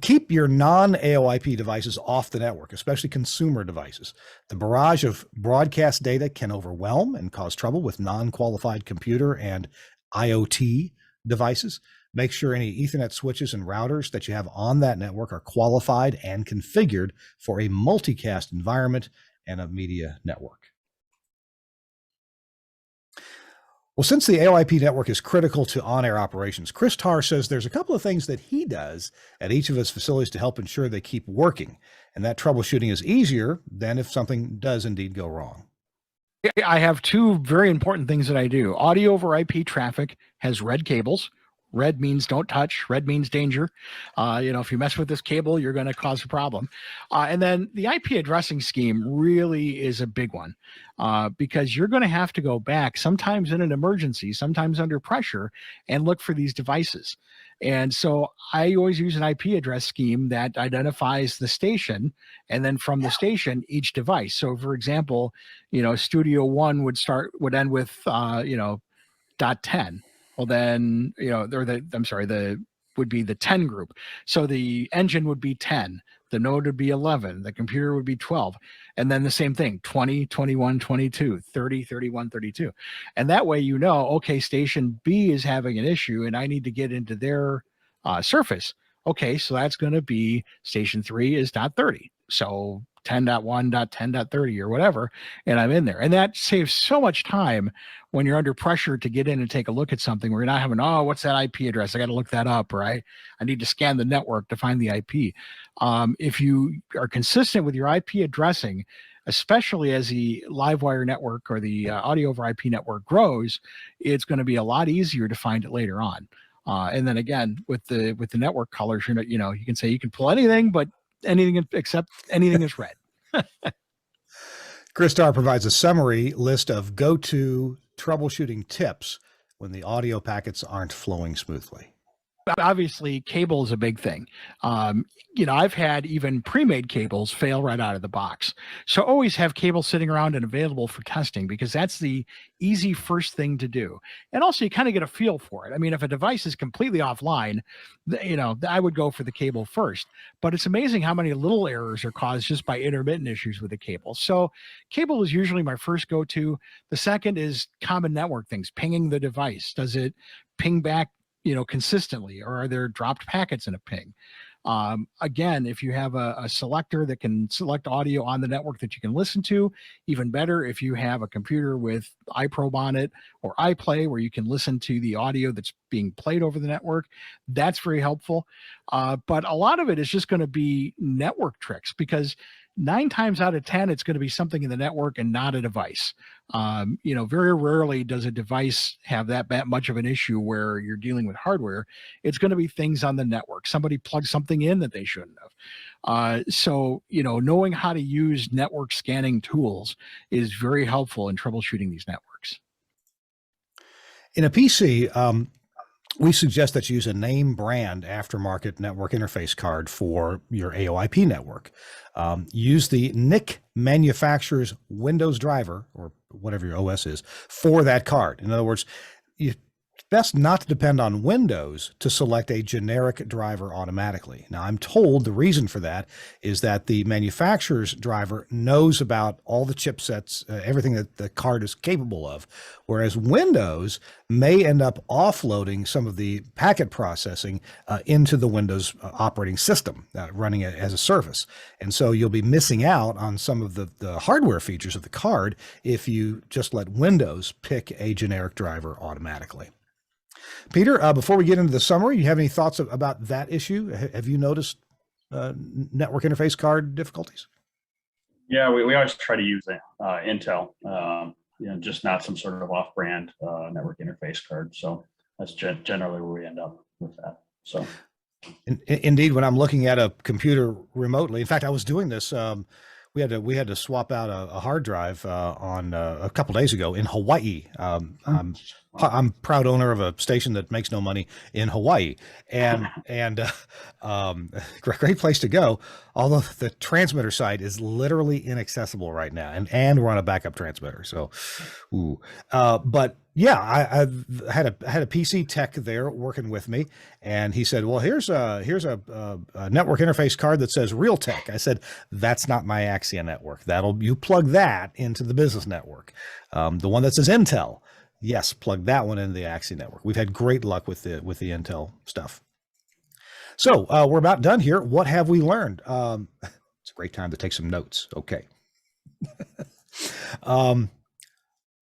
Keep your non-AoIP devices off the network, especially consumer devices. The barrage of broadcast data can overwhelm and cause trouble with non-qualified computer and IoT devices. Make sure any Ethernet switches and routers that you have on that network are qualified and configured for a multicast environment and a media network. Well, since the AoIP network is critical to on-air operations, Chris Tarr says there's a couple of things that he does at each of his facilities to help ensure they keep working, and that troubleshooting is easier than if something does indeed go wrong. I have two very important things that I do. Audio over IP traffic has red cables. Red means don't touch. Red means danger. If you mess with this cable, you're going to cause a problem. And then the IP addressing scheme really is a big one because you're going to have to go back sometimes in an emergency, sometimes under pressure, and look for these devices. And so I always use an IP address scheme that identifies the station, and then from the station, each device. So for example, Studio 1 would end with, .10. Well, then, would be the 10 group. So the engine would be 10, the node would be 11, the computer would be 12. And then the same thing, 20, 21, 22, 30, 31, 32. And that way, okay, station B is having an issue and I need to get into their surface. Okay, so that's going to be station 3 is .30. So 10.1.10.30 or whatever, and I'm in there. And that saves so much time when you're under pressure to get in and take a look at something where you're not having, what's that IP address? I got to look that up, or I need to scan the network to find the IP. If you are consistent with your IP addressing, especially as the live wire network or the audio over IP network grows, it's going to be a lot easier to find it later on. And then again, with the network colors, you can say you can pull anything, but anything except anything is red. Chris Tarr provides a summary list of go-to troubleshooting tips when the audio packets aren't flowing smoothly. Obviously, cable is a big thing. I've had even pre-made cables fail right out of the box. So always have cable sitting around and available for testing, because that's the easy first thing to do. And also you kind of get a feel for it. I mean, if a device is completely offline, I would go for the cable first. But it's amazing how many little errors are caused just by intermittent issues with the cable. So cable is usually my first go-to. The second is common network things, pinging the device. Does it ping back consistently, or are there dropped packets in a ping? Again, if you have a selector that can select audio on the network that you can listen to, even better. If you have a computer with iProbe on it or iPlay where you can listen to the audio that's being played over the network, that's very helpful. But a lot of it is just going to be network tricks, because 9 times out of 10, it's going to be something in the network and not a device. Very rarely does a device have that much of an issue where you're dealing with hardware. It's going to be things on the network. Somebody plugged something in that they shouldn't have. So knowing how to use network scanning tools is very helpful in troubleshooting these networks. In a PC, we suggest that you use a name brand aftermarket network interface card for your AoIP network. Use the NIC manufacturer's Windows driver, or whatever your OS is, for that card. In other words, best not to depend on Windows to select a generic driver automatically. Now, I'm told the reason for that is that the manufacturer's driver knows about all the chipsets, everything that the card is capable of, whereas Windows may end up offloading some of the packet processing into the Windows operating system, running it as a service. And so you'll be missing out on some of the hardware features of the card if you just let Windows pick a generic driver automatically. Peter, before we get into the summary, you have any thoughts about that issue? Have you noticed network interface card difficulties? Yeah, we always try to use Intel, just not some sort of off-brand network interface card. So that's generally where we end up with that. So, indeed, when I'm looking at a computer remotely, in fact, I was doing this. We had to swap out a hard drive on a couple days ago in Hawaii. I'm proud owner of a station that makes no money in Hawaii, and great place to go. Although the transmitter side is literally inaccessible right now, and we're on a backup transmitter. So, but yeah, I had a PC tech there working with me, and he said, "Well, here's a network interface card that says Realtek." I said, "That's not my Axia network. You plug that into the business network. The one that says Intel, yes, plug that one into the Axia network." We've had great luck with the Intel stuff. So we're about done here. What have we learned? It's a great time to take some notes. Okay.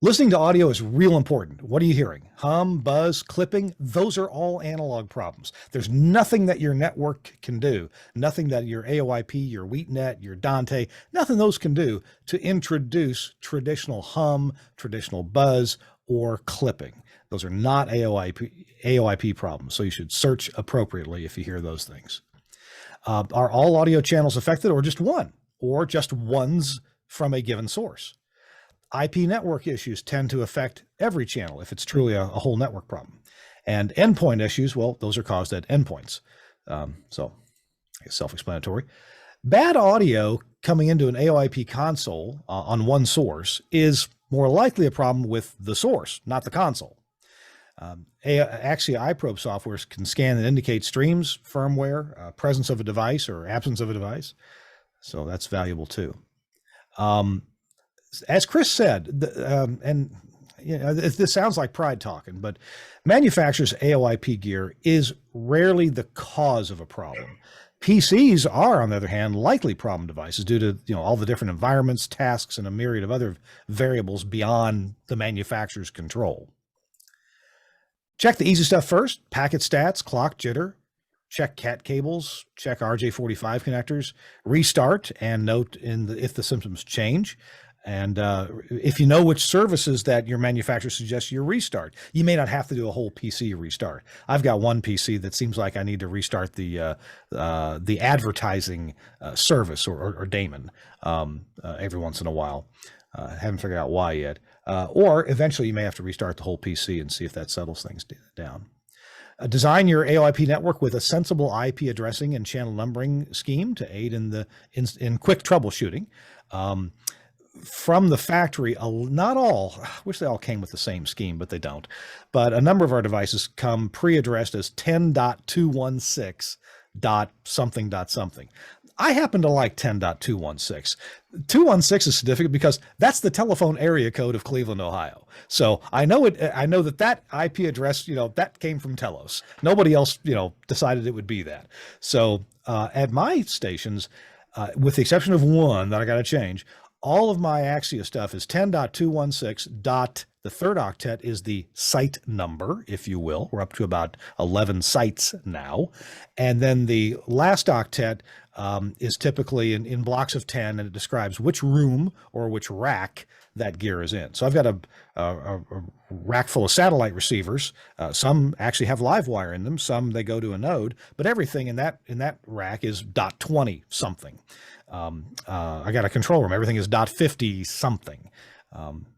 Listening to audio is real important. What are you hearing? Hum, buzz, clipping? Those are all analog problems. There's nothing that your network can do, nothing that your AoIP, your WheatNet, your Dante, nothing those can do to introduce traditional hum, traditional buzz, or clipping. Those are not AoIP problems, so you should search appropriately if you hear those things. Are all audio channels affected, or just one, or just ones from a given source? IP network issues tend to affect every channel if it's truly a whole network problem. And endpoint issues, well, those are caused at endpoints. So I guess self-explanatory. Bad audio coming into an AoIP console on one source is more likely a problem with the source, not the console. Axia iProbe software can scan and indicate streams, firmware, presence of a device or absence of a device. So that's valuable too. As Chris said, and this sounds like pride talking, but manufacturers' AoIP gear is rarely the cause of a problem. PCs are, on the other hand, likely problem devices due to all the different environments, tasks, and a myriad of other variables beyond the manufacturer's control. Check the easy stuff first: packet stats, clock jitter. Check CAT cables, check RJ45 connectors, restart, and note if the symptoms change. And if you know which services that your manufacturer suggests you restart, you may not have to do a whole PC restart. I've got one PC that seems like I need to restart the advertising service or daemon every once in a while. Haven't figured out why yet. Or eventually you may have to restart the whole PC and see if that settles things down. Design your AoIP network with a sensible IP addressing and channel numbering scheme to aid in quick troubleshooting. From the factory, not all, I wish they all came with the same scheme, but they don't. But a number of our devices come pre-addressed as 10.216 something. I happen to like 10.216. 216 is significant because that's the telephone area code of Cleveland, Ohio. So I know that IP address, that came from Telos. Nobody else, decided it would be that. So at my stations, with the exception of one that I got to change, all of my Axia stuff is 10.216. The third octet is the site number, if you will. We're up to about 11 sites now. And then the last octet is typically in blocks of 10, and it describes which room or which rack that gear is in. So I've got a rack full of satellite receivers. Some actually have live wire in them. Some they go to a node, but everything in that rack is .20 something. I got a control room. Everything is .50 something.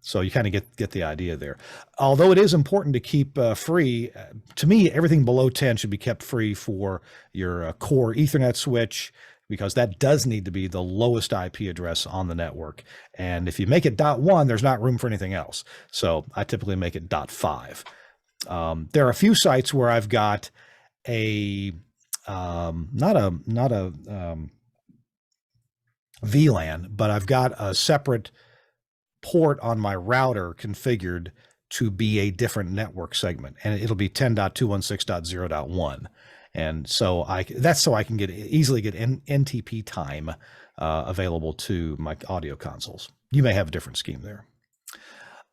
So you kind of get the idea there. Although it is important to keep free, to me, everything below 10 should be kept free for your core Ethernet switch, because that does need to be the lowest IP address on the network. And if you make it .1, there's not room for anything else. So I typically make it .5. There are a few sites where I've got a not a VLAN, but I've got a separate port on my router configured to be a different network segment, and it'll be 10.216.0.1. And so that's so I can easily get NTP time available to my audio consoles. You may have a different scheme there.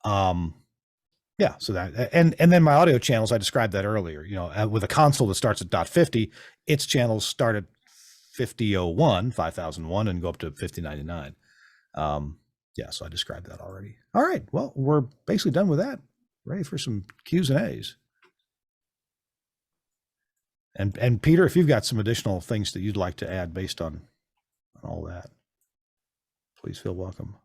Yeah, so that, and then my audio channels, I described that earlier, you know, with a console that starts at .50, its channels start at 5001, and go up to 5099. Yeah, so I described that already. All right, well, we're basically done with that. Ready for some Q's and A's. And Peter, if you've got some additional things that you'd like to add based on all that, please feel welcome.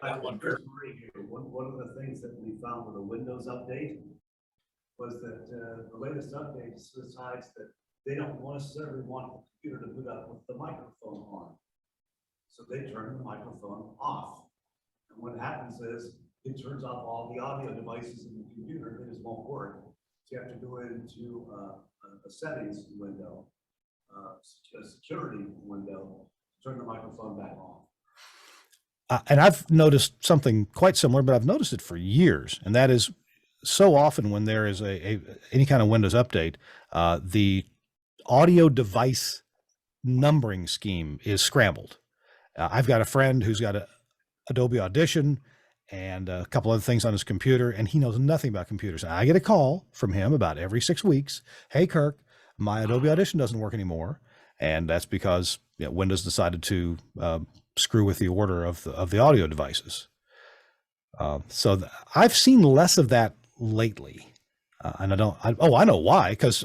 I have one here. One of the things that we found with the Windows update was that the latest update decides that they don't necessarily want the computer to boot up with the microphone on. So they turn the microphone off. And what happens is it turns off all the audio devices in the computer. They just won't work. So you have to go into a settings window, a security window, turn the microphone back on. And I've noticed something quite similar, but I've noticed it for years. And that is, so often when there is any kind of Windows update, the audio device numbering scheme is scrambled. I've got a friend who's got a Adobe Audition and a couple other things on his computer, and he knows nothing about computers. And I get a call from him about every 6 weeks. Hey, Kirk, my Adobe Audition doesn't work anymore. And that's because, you know, Windows decided to screw with the order of the audio devices. So I've seen less of that lately. And I know why, because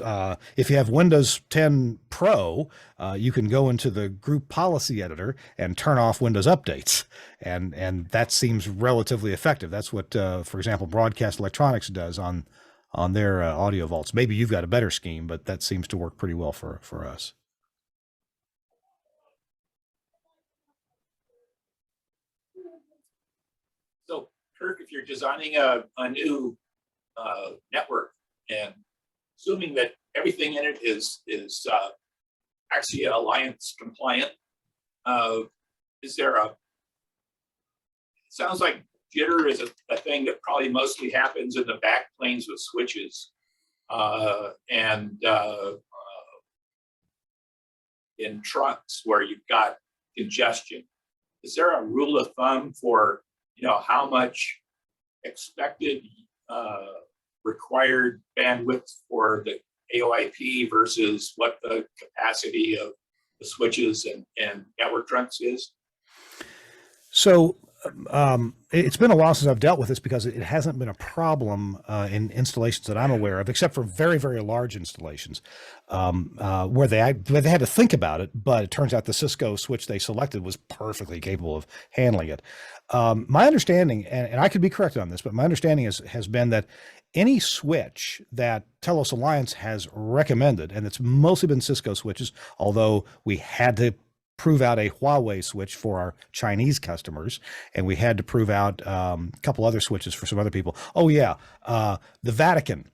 if you have Windows 10 Pro, you can go into the group policy editor and turn off Windows updates. And that seems relatively effective. That's what, for example, Broadcast Electronics does on their audio vaults. Maybe you've got a better scheme, but that seems to work pretty well for us. So, Kirk, if you're designing a new network and assuming that everything in it is Axia Alliance compliant, is there it sounds like jitter is a thing that probably mostly happens in the back planes with switches and in trunks where you've got congestion. Is there a rule of thumb for, you know, how much expected required bandwidth for the AoIP versus what the capacity of the switches and network trunks is? So it's been a while since I've dealt with this because it hasn't been a problem in installations that I'm aware of, except for very, very large installations where they had to think about it. But it turns out the Cisco switch they selected was perfectly capable of handling it. My understanding, and I could be corrected on this, but my understanding has been that any switch that Telos Alliance has recommended, and it's mostly been Cisco switches, although we had to prove out a Huawei switch for our Chinese customers, and we had to prove out a couple other switches for some other people. Oh yeah, the Vatican.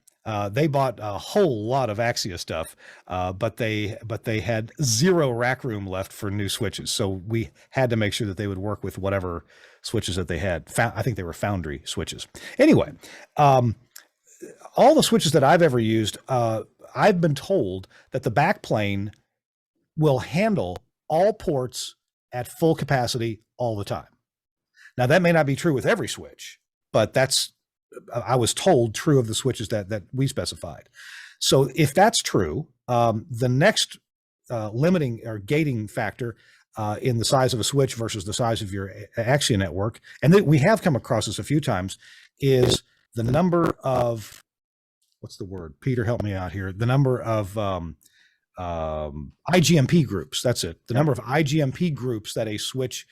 They bought a whole lot of Axia stuff, but they had zero rack room left for new switches. So we had to make sure that they would work with whatever switches that they had. I think they were Foundry switches. Anyway, all the switches that I've ever used, I've been told that the backplane will handle all ports at full capacity all the time. Now that may not be true with every switch, but that's, I was told, true of the switches that we specified. So if that's true, the next limiting or gating factor in the size of a switch versus the size of your Axia network, and we have come across this a few times, is the number of, what's the word? Peter, help me out here. The number of IGMP groups. That's it. The number of IGMP groups that a switch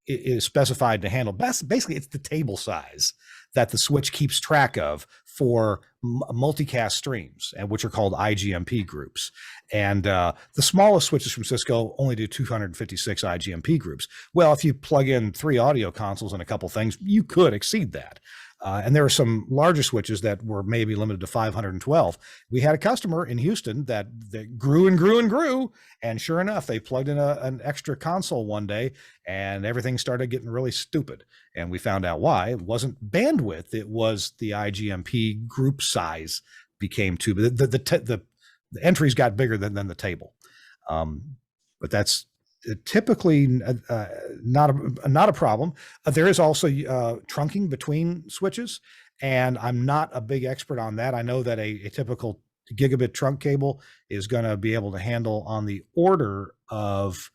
is specified to handle. Basically, it's the table size that the switch keeps track of for multicast streams, and which are called IGMP groups. And the smallest switches from Cisco only do 256 IGMP groups. Well, if you plug in 3 audio consoles and a couple things, you could exceed that. And there were some larger switches that were maybe limited to 512. We had a customer in Houston that grew and grew and grew. And sure enough, they plugged in an extra console one day and everything started getting really stupid. And we found out why. It wasn't bandwidth, it was the IGMP group size became too big. The entries got bigger than the table. But that's typically not a problem. There is also trunking between switches, and I'm not a big expert on that. I know that a typical gigabit trunk cable is going to be able to handle on the order of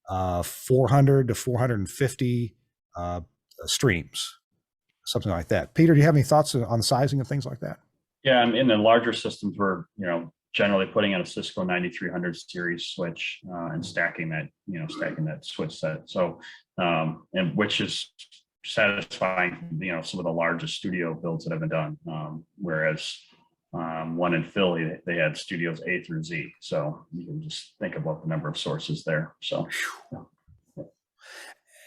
400 to 450 streams, something like that. Peter, do you have any thoughts on sizing of things like that? Yeah, in the larger systems, we're generally putting in a Cisco 9300 series switch and stacking that switch set. So, and which is satisfying, some of the largest studio builds that have been done. Whereas one in Philly, they had studios A through Z. So you can just think about the number of sources there. So.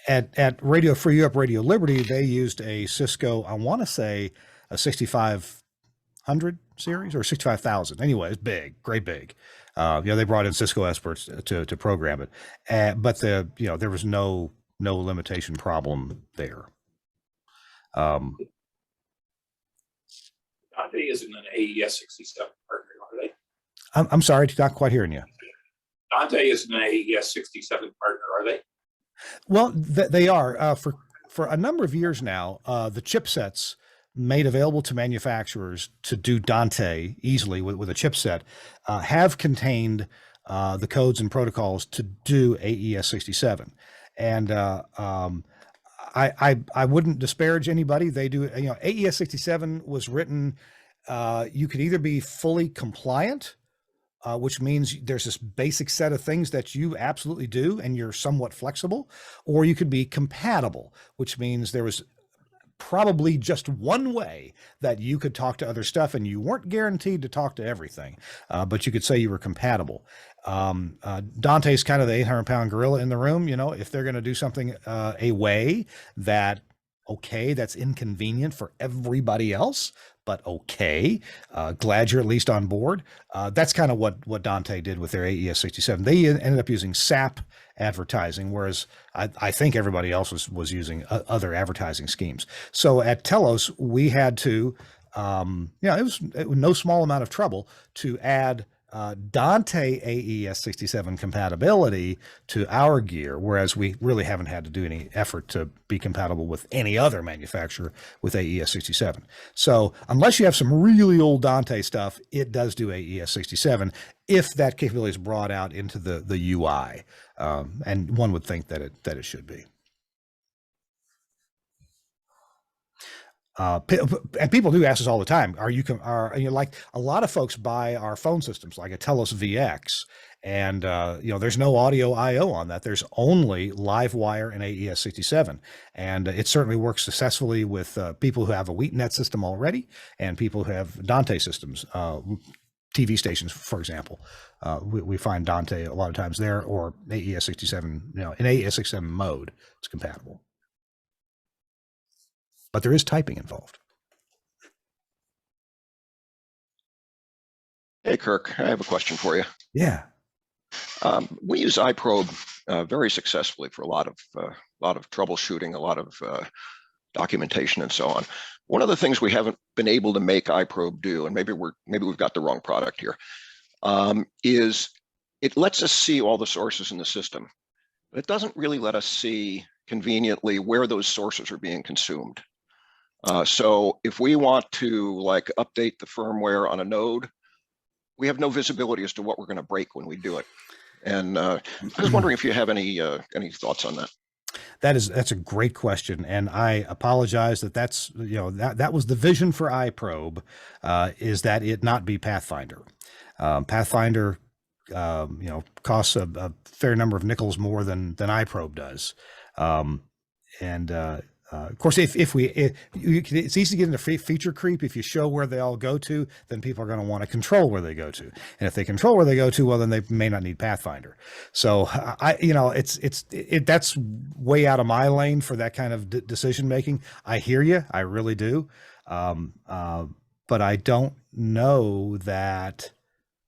At Radio Free Europe, Radio Liberty, they used a Cisco, I want to say a 6500 series or 65,000. Anyway, it's big, great big. They brought in Cisco experts to program it, but there was no limitation problem there. Dante isn't an AES 67 partner, are they? I'm sorry, not quite hearing you. Dante isn't an AES 67 partner, are they? Well, they are for a number of years now. The chipsets made available to manufacturers to do Dante easily with a chipset have contained the codes and protocols to do AES 67, and I wouldn't disparage anybody. They do. AES 67 was written. You could either be fully compliant, which means there's this basic set of things that you absolutely do and you're somewhat flexible, or you could be compatible, which means there was probably just one way that you could talk to other stuff and you weren't guaranteed to talk to everything, but you could say you were compatible. Dante's kind of the 800-pound gorilla in the room. If they're going to do something a way that, okay, that's inconvenient for everybody else, but okay, glad you're at least on board. That's kind of what Dante did with their AES 67. They ended up using SAP advertising, whereas I think everybody else was using other advertising schemes. So at Telos, we had to, it was no small amount of trouble to add Dante AES 67 compatibility to our gear, whereas we really haven't had to do any effort to be compatible with any other manufacturer with AES 67. So unless you have some really old Dante stuff, it does do AES 67 if that capability is brought out into the UI, and one would think that it should be. And people do ask us all the time, like a lot of folks buy our phone systems like a Telos VX, and there's no audio IO on that. There's only live wire and AES 67, and it certainly works successfully with people who have a WheatNet system already and people who have Dante systems, TV stations, for example. We find Dante a lot of times there, or AES 67, in AES 67 mode, it's compatible. But there is typing involved. Hey, Kirk, I have a question for you. Yeah. We use iProbe very successfully for a lot of troubleshooting, a lot of documentation, and so on. One of the things we haven't been able to make iProbe do, and maybe we've got the wrong product here, is it lets us see all the sources in the system, but it doesn't really let us see conveniently where those sources are being consumed. So if we want to update the firmware on a node, we have no visibility as to what we're going to break when we do it. And I was wondering if you have any thoughts on that. That's a great question, and I apologize that's that was the vision for iProbe, is that it not be Pathfinder. Pathfinder costs a fair number of nickels more than iProbe does, and Of course, if it's easy to get into feature creep. If you show where they all go to, then people are going to want to control where they go to. And if they control where they go to, well, then they may not need Pathfinder. So that's way out of my lane for that kind of decision making. I hear you, I really do, but I don't know that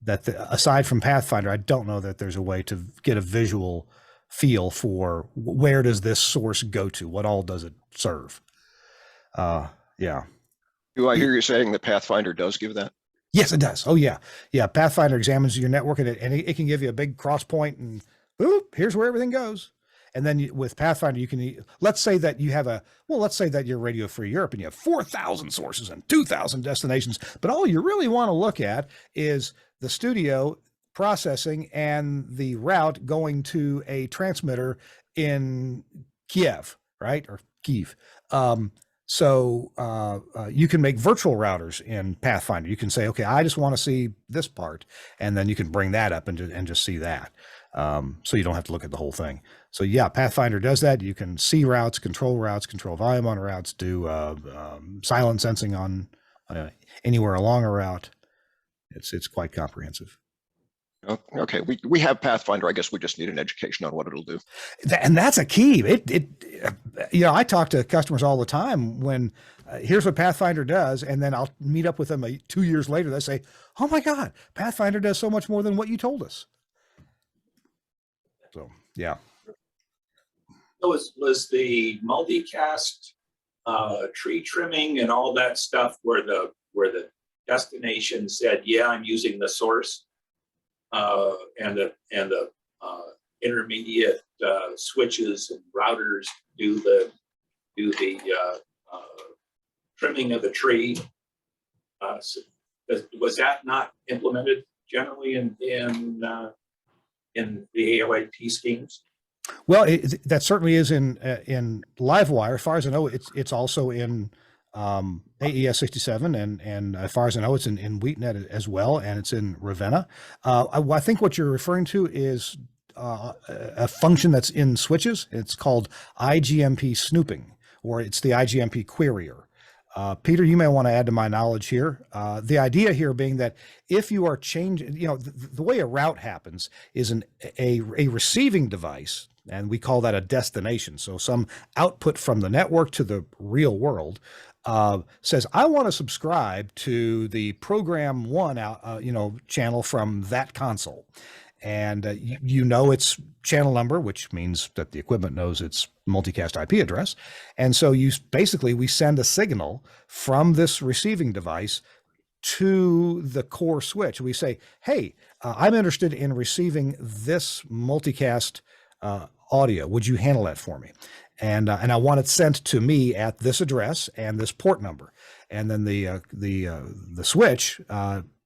aside from Pathfinder, I don't know that there's a way to get a visual feel for where does this source go to, what all does it serve. Yeah. Do I hear you saying that Pathfinder does give that? Yes, it does. Oh yeah. Pathfinder examines your network and it can give you a big cross point and boop, here's where everything goes. And then with Pathfinder, you can, let's say that you're Radio Free Europe and you have 4,000 sources and 2,000 destinations, but all you really want to look at is the studio processing and the route going to a transmitter in Kiev, right? Or Kiev. So you can make virtual routers in Pathfinder. You can say, okay, I just want to see this part. And then you can bring that up and just see that. So you don't have to look at the whole thing. So yeah, Pathfinder does that. You can see routes, control volume on routes, do silent sensing on anywhere along a route. It's quite comprehensive. Okay, we have Pathfinder. I guess we just need an education on what it'll do. And that's a key. I talk to customers all the time when here's what Pathfinder does, and then I'll meet up with them 2 years later. They say, "Oh my God, Pathfinder does so much more than what you told us." So yeah. So was the multicast tree trimming and all that stuff where the destination said, "Yeah, I'm using the source." And the intermediate switches and routers do the trimming of the tree. So was that not implemented generally in the AoIP schemes? Well, that certainly is in Livewire. As far as I know, it's also in AES 67, and as far as I know, it's in WheatNet as well, and it's in Ravenna. I think what you're referring to is a function that's in switches. It's called IGMP snooping, or it's the IGMP querier. Peter, you may want to add to my knowledge here. The idea here being that if you are changing, the way a route happens is a receiving device, and we call that a destination. So some output from the network to the real world says, I want to subscribe to the program one channel from that console. And its channel number, which means that the equipment knows its multicast IP address. And so we send a signal from this receiving device to the core switch. We say, hey, I'm interested in receiving this multicast audio. Would you handle that for me? And I want it sent to me at this address and this port number. And then the switch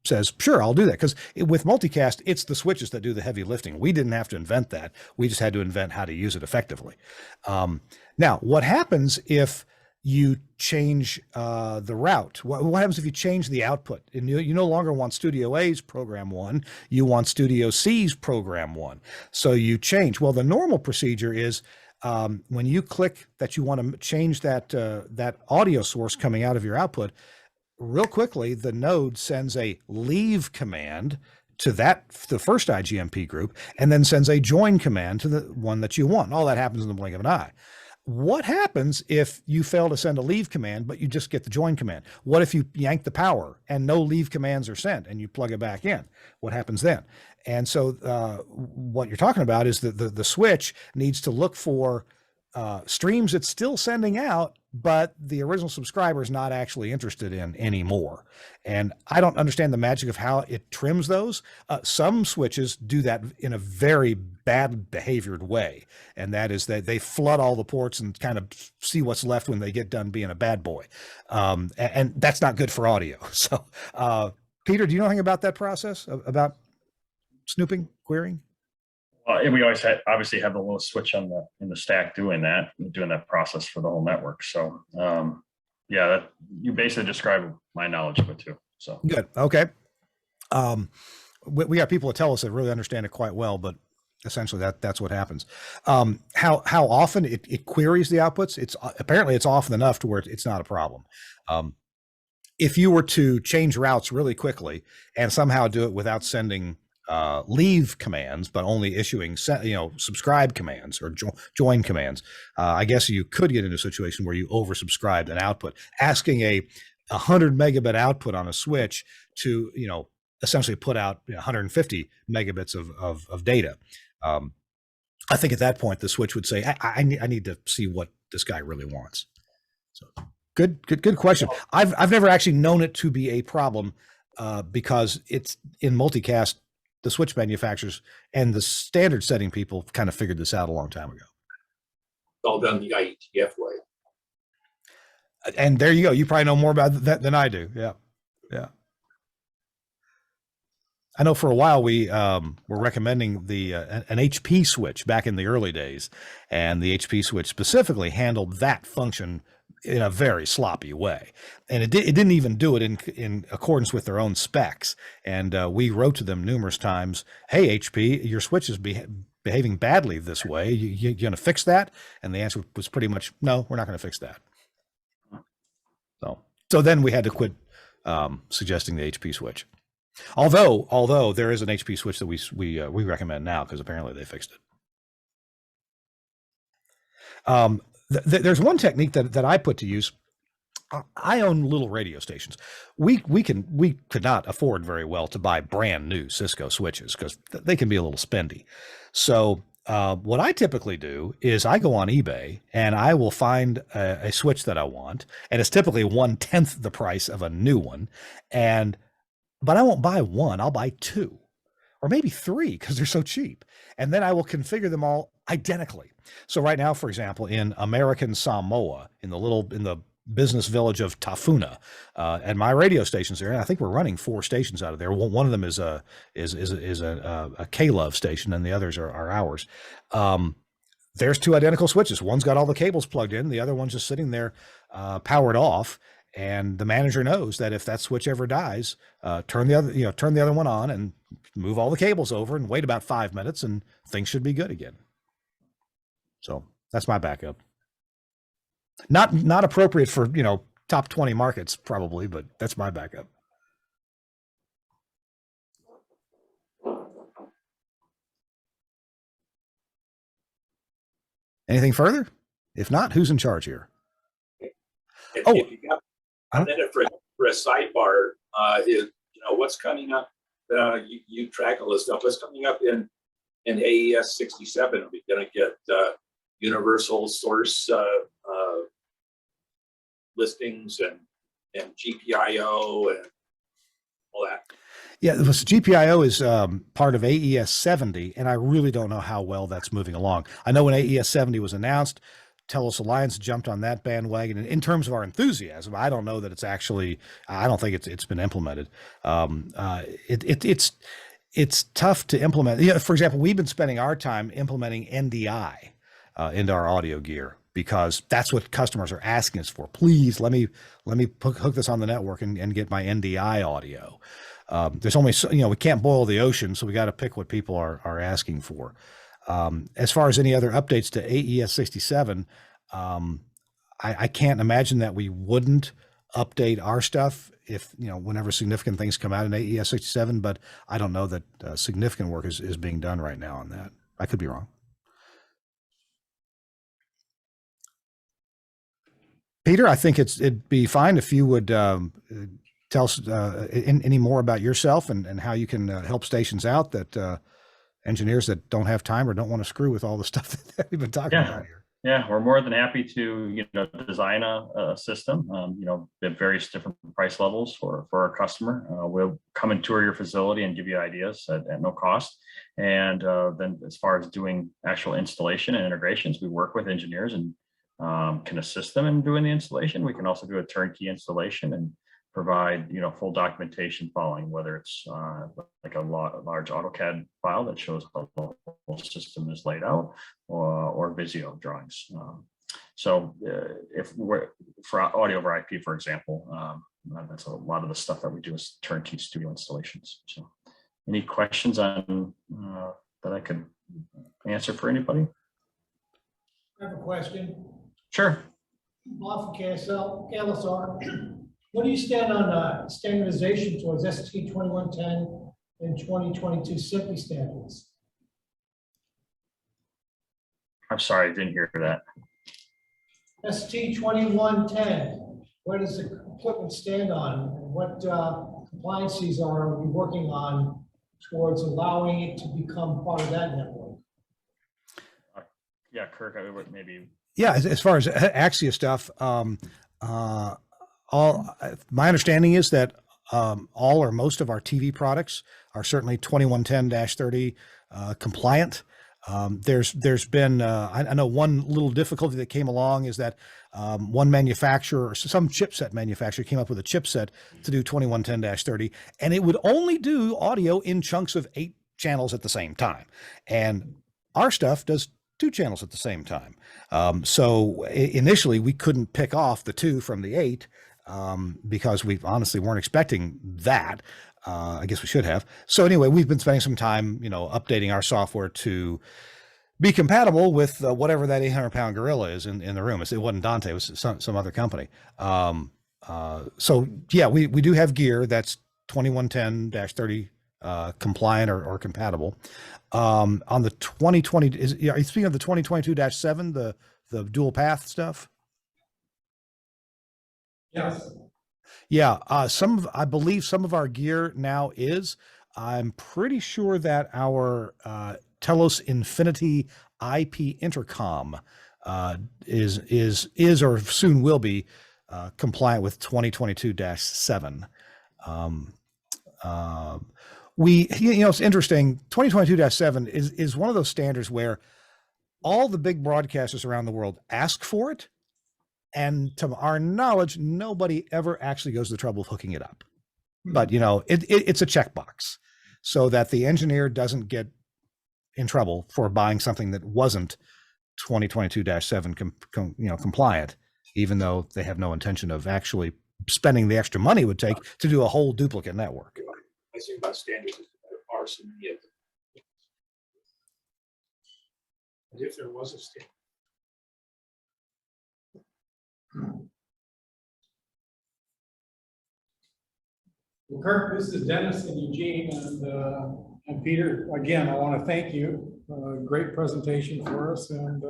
says, sure, I'll do that. Because with multicast, it's the switches that do the heavy lifting. We didn't have to invent that. We just had to invent how to use it effectively. Now, what happens if you change the route? What happens if you change the output? And you no longer want Studio A's program one, you want Studio C's program one. So you change. Well, the normal procedure is when you click that you want to change that audio source coming out of your output, real quickly, the node sends a leave command to the first IGMP group, and then sends a join command to the one that you want. All that happens in the blink of an eye. What happens if you fail to send a leave command, but you just get the join command? What if you yank the power and no leave commands are sent and you plug it back in? What happens then? And so what you're talking about is that the switch needs to look for streams it's still sending out, but the original subscriber is not actually interested in anymore. And I don't understand the magic of how it trims those. Some switches do that in a very bad behaviored way. And that is that they flood all the ports and kind of see what's left when they get done being a bad boy. And that's not good for audio. So, Peter, do you know anything about that process, about snooping, querying? And we always obviously have the little switch in the stack doing that process for the whole network. So you basically described my knowledge of it too. So good. Okay. We got people at Telos that really understand it quite well, but Essentially, that's what happens. How often it queries the outputs? It's apparently it's often enough to where it's not a problem. If you were to change routes really quickly and somehow do it without sending leave commands, but only issuing subscribe commands or join commands, I guess you could get into a situation where you oversubscribed an output, asking a 100 megabit output on a switch to essentially put out 150 megabits of data. I think at that point the switch would say, I need to see what this guy really wants. So good question. I've never actually known it to be a problem because it's in multicast. The switch manufacturers and the standard setting people kind of figured this out a long time ago. It's all done the IETF way. And there you go. You probably know more about that than I do. Yeah. I know for a while we were recommending an HP switch back in the early days, and the HP switch specifically handled that function in a very sloppy way, and it didn't even do it in accordance with their own specs. And we wrote to them numerous times, "Hey HP, your switch is behaving badly this way. You going to fix that?" And the answer was pretty much, "No, we're not going to fix that." So then we had to quit suggesting the HP switch. Although there is an HP switch that we recommend now because apparently they fixed it. There's one technique that I put to use. I own little radio stations. We could not afford very well to buy brand new Cisco switches because they can be a little spendy. So what I typically do is I go on eBay and I will find a switch that I want, and it's typically 1/10 the price of a new one, but I won't buy one. I'll buy two or maybe three because they're so cheap. And then I will configure them all identically. So right now, for example, in American Samoa, in the business village of Tafuna, and my radio stations there, and I think we're running 4 stations out of there. One of them is a K-Love station, and the others are ours. There's 2 identical switches. One's got all the cables plugged in. The other one's just sitting there, powered off. And the manager knows that if that switch ever dies, turn the other one on and move all the cables over and wait about 5 minutes, and things should be good again. So that's my backup. Not appropriate for top 20 markets probably, but that's my backup. Anything further? If not, who's in charge here? If you got a minute for a sidebar, what's coming up? You track all this stuff. What's coming up in AES 67? Are we going to get universal source listings and GPIO and all that? Yeah, the GPIO is part of AES 70, and I really don't know how well that's moving along. I know when AES 70 was announced, Telos Alliance jumped on that bandwagon. And in terms of our enthusiasm, I don't know that it's actually, I don't think it's been implemented. It's tough to implement. For example, we've been spending our time implementing NDI into our audio gear because that's what customers are asking us for. Please let me hook this on the network and get my NDI audio. There's only, we can't boil the ocean, so we got to pick what people are asking for. As far as any other updates to AES 67, I can't imagine that we wouldn't update our stuff if, whenever significant things come out in AES 67, but I don't know that significant work is being done right now on that. I could be wrong. Peter, I think it'd be fine if you would tell us any more about yourself and how you can help stations out that engineers that don't have time or don't want to screw with all the stuff that we've been talking about here. Yeah, we're more than happy to design a system. At various different price levels for our customer. We'll come and tour your facility and give you ideas at no cost. And then as far as doing actual installation and integrations, we work with engineers and can assist them in doing the installation. We can also do a turnkey installation and provide full documentation following, whether it's like a large AutoCAD file that shows how the whole system is laid out, or Visio drawings. So if we're for audio over IP, for example, that's a lot of the stuff that we do is turnkey studio installations. So any questions on that I could answer for anybody. I have a question. Sure. Bob from KSL, what do you stand on standardization towards ST 2110 and 2022 SIPI standards? I'm sorry, I didn't hear that. ST 2110, where does the equipment stand on? And what compliances are we working on towards allowing it to become part of that network? Yeah, Kirk, I would maybe. Yeah, as far as Axia stuff, my understanding is that all or most of our TV products are certainly 2110-30 compliant. There's been I know one little difficulty that came along is that one manufacturer or some chipset manufacturer came up with a chipset to do 2110-30, and it would only do audio in chunks of 8 channels at the same time, and our stuff does 2 channels at the same time. So initially we couldn't pick off the 2 from the 8 because we honestly weren't expecting that. I guess we should have. So anyway, we've been spending some time, updating our software to be compatible with whatever that 800-pound gorilla is in the room. It wasn't Dante, it was some other company. So yeah, we do have gear that's 2110-30 compliant or compatible. On the 2020, are you speaking of the 2022-7, the dual path stuff? Yes. Yeah, I believe some of our gear now is. I'm pretty sure that our Telos Infinity IP intercom is or soon will be compliant with 2022-7. It's interesting. 2022-7 is one of those standards where all the big broadcasters around the world ask for it, and to our knowledge, nobody ever actually goes to the trouble of hooking it up. But it's a checkbox so that the engineer doesn't get in trouble for buying something that wasn't 2022-7 compliant, even though they have no intention of actually spending the extra money it would take to do a whole duplicate network. I think about standards there are so many of them. As if there was a standard. Well, Kirk, this is Dennis and Eugene and Peter. Again, I want to thank you. Great presentation for us, and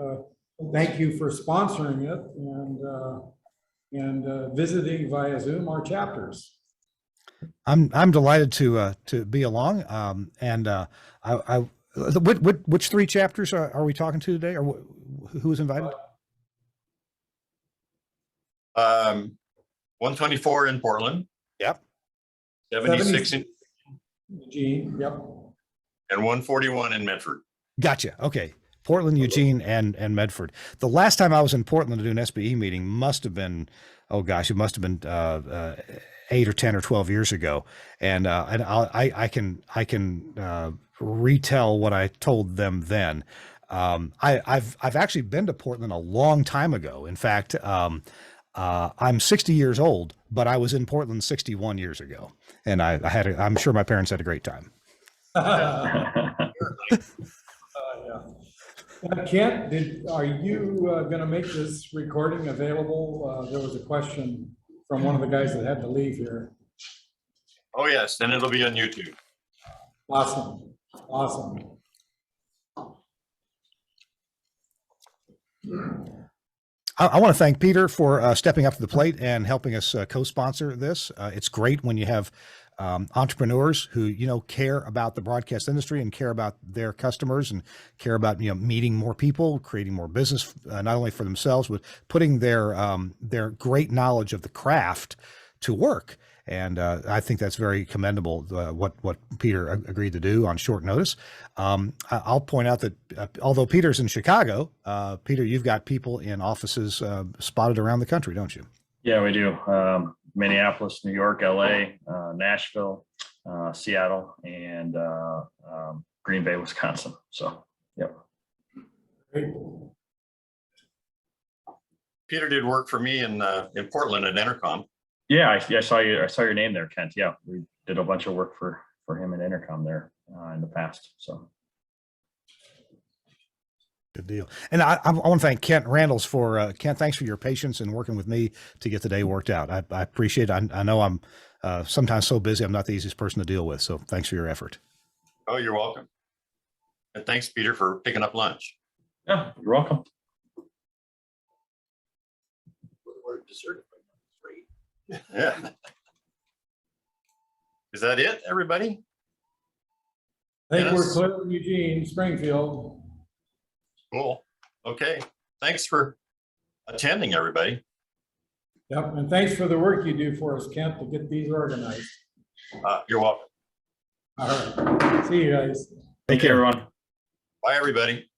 thank you for sponsoring it and visiting via Zoom our chapters. I'm delighted to be along. Which 3 chapters are we talking to today, or who is invited? 124 in Portland. Yep. 76 in Eugene, yep. and 141 in Medford. Gotcha. Okay. Portland, Eugene, and Medford. The last time I was in Portland to do an SBE meeting must have been, it must have been 8 or 10 or 12 years ago. And I can retell what I told them then. I've actually been to Portland a long time ago. In fact, I'm 60 years old, but I was in Portland 61 years ago, and I'm sure my parents had a great time. Yeah. Kent, are you going to make this recording available? There was a question from one of the guys that had to leave here. Oh yes, then it'll be on YouTube. Awesome. I want to thank Peter for stepping up to the plate and helping us co-sponsor this. It's great when you have entrepreneurs who care about the broadcast industry and care about their customers and care about meeting more people, creating more business, not only for themselves but putting their great knowledge of the craft to work. And I think that's very commendable, what Peter agreed to do on short notice. I'll point out that although Peter's in Chicago, Peter, you've got people in offices spotted around the country, don't you? Yeah, we do. Minneapolis, New York, LA, Nashville, Seattle, and Green Bay, Wisconsin. So, yep. Great. Peter did work for me in Portland at Intercom. Yeah, I saw your name there, Kent. Yeah, we did a bunch of work for him at Intercom there in the past. So Good deal. And I want to thank Kent Randalls for Kent. Thanks for your patience and working with me to get the day worked out. I appreciate it. I know I'm sometimes so busy. I'm not the easiest person to deal with. So thanks for your effort. Oh, you're welcome. And thanks, Peter, for picking up lunch. Yeah, you're welcome. We're dessert. Free. Yeah. Is that it, everybody? I think we're Dennis? clear in Eugene, Springfield. Cool. Okay. Thanks for attending, everybody. Yep, and thanks for the work you do for us, Kent, to get these organized. You're welcome. All right, see you guys. Take care, everyone. Bye, everybody.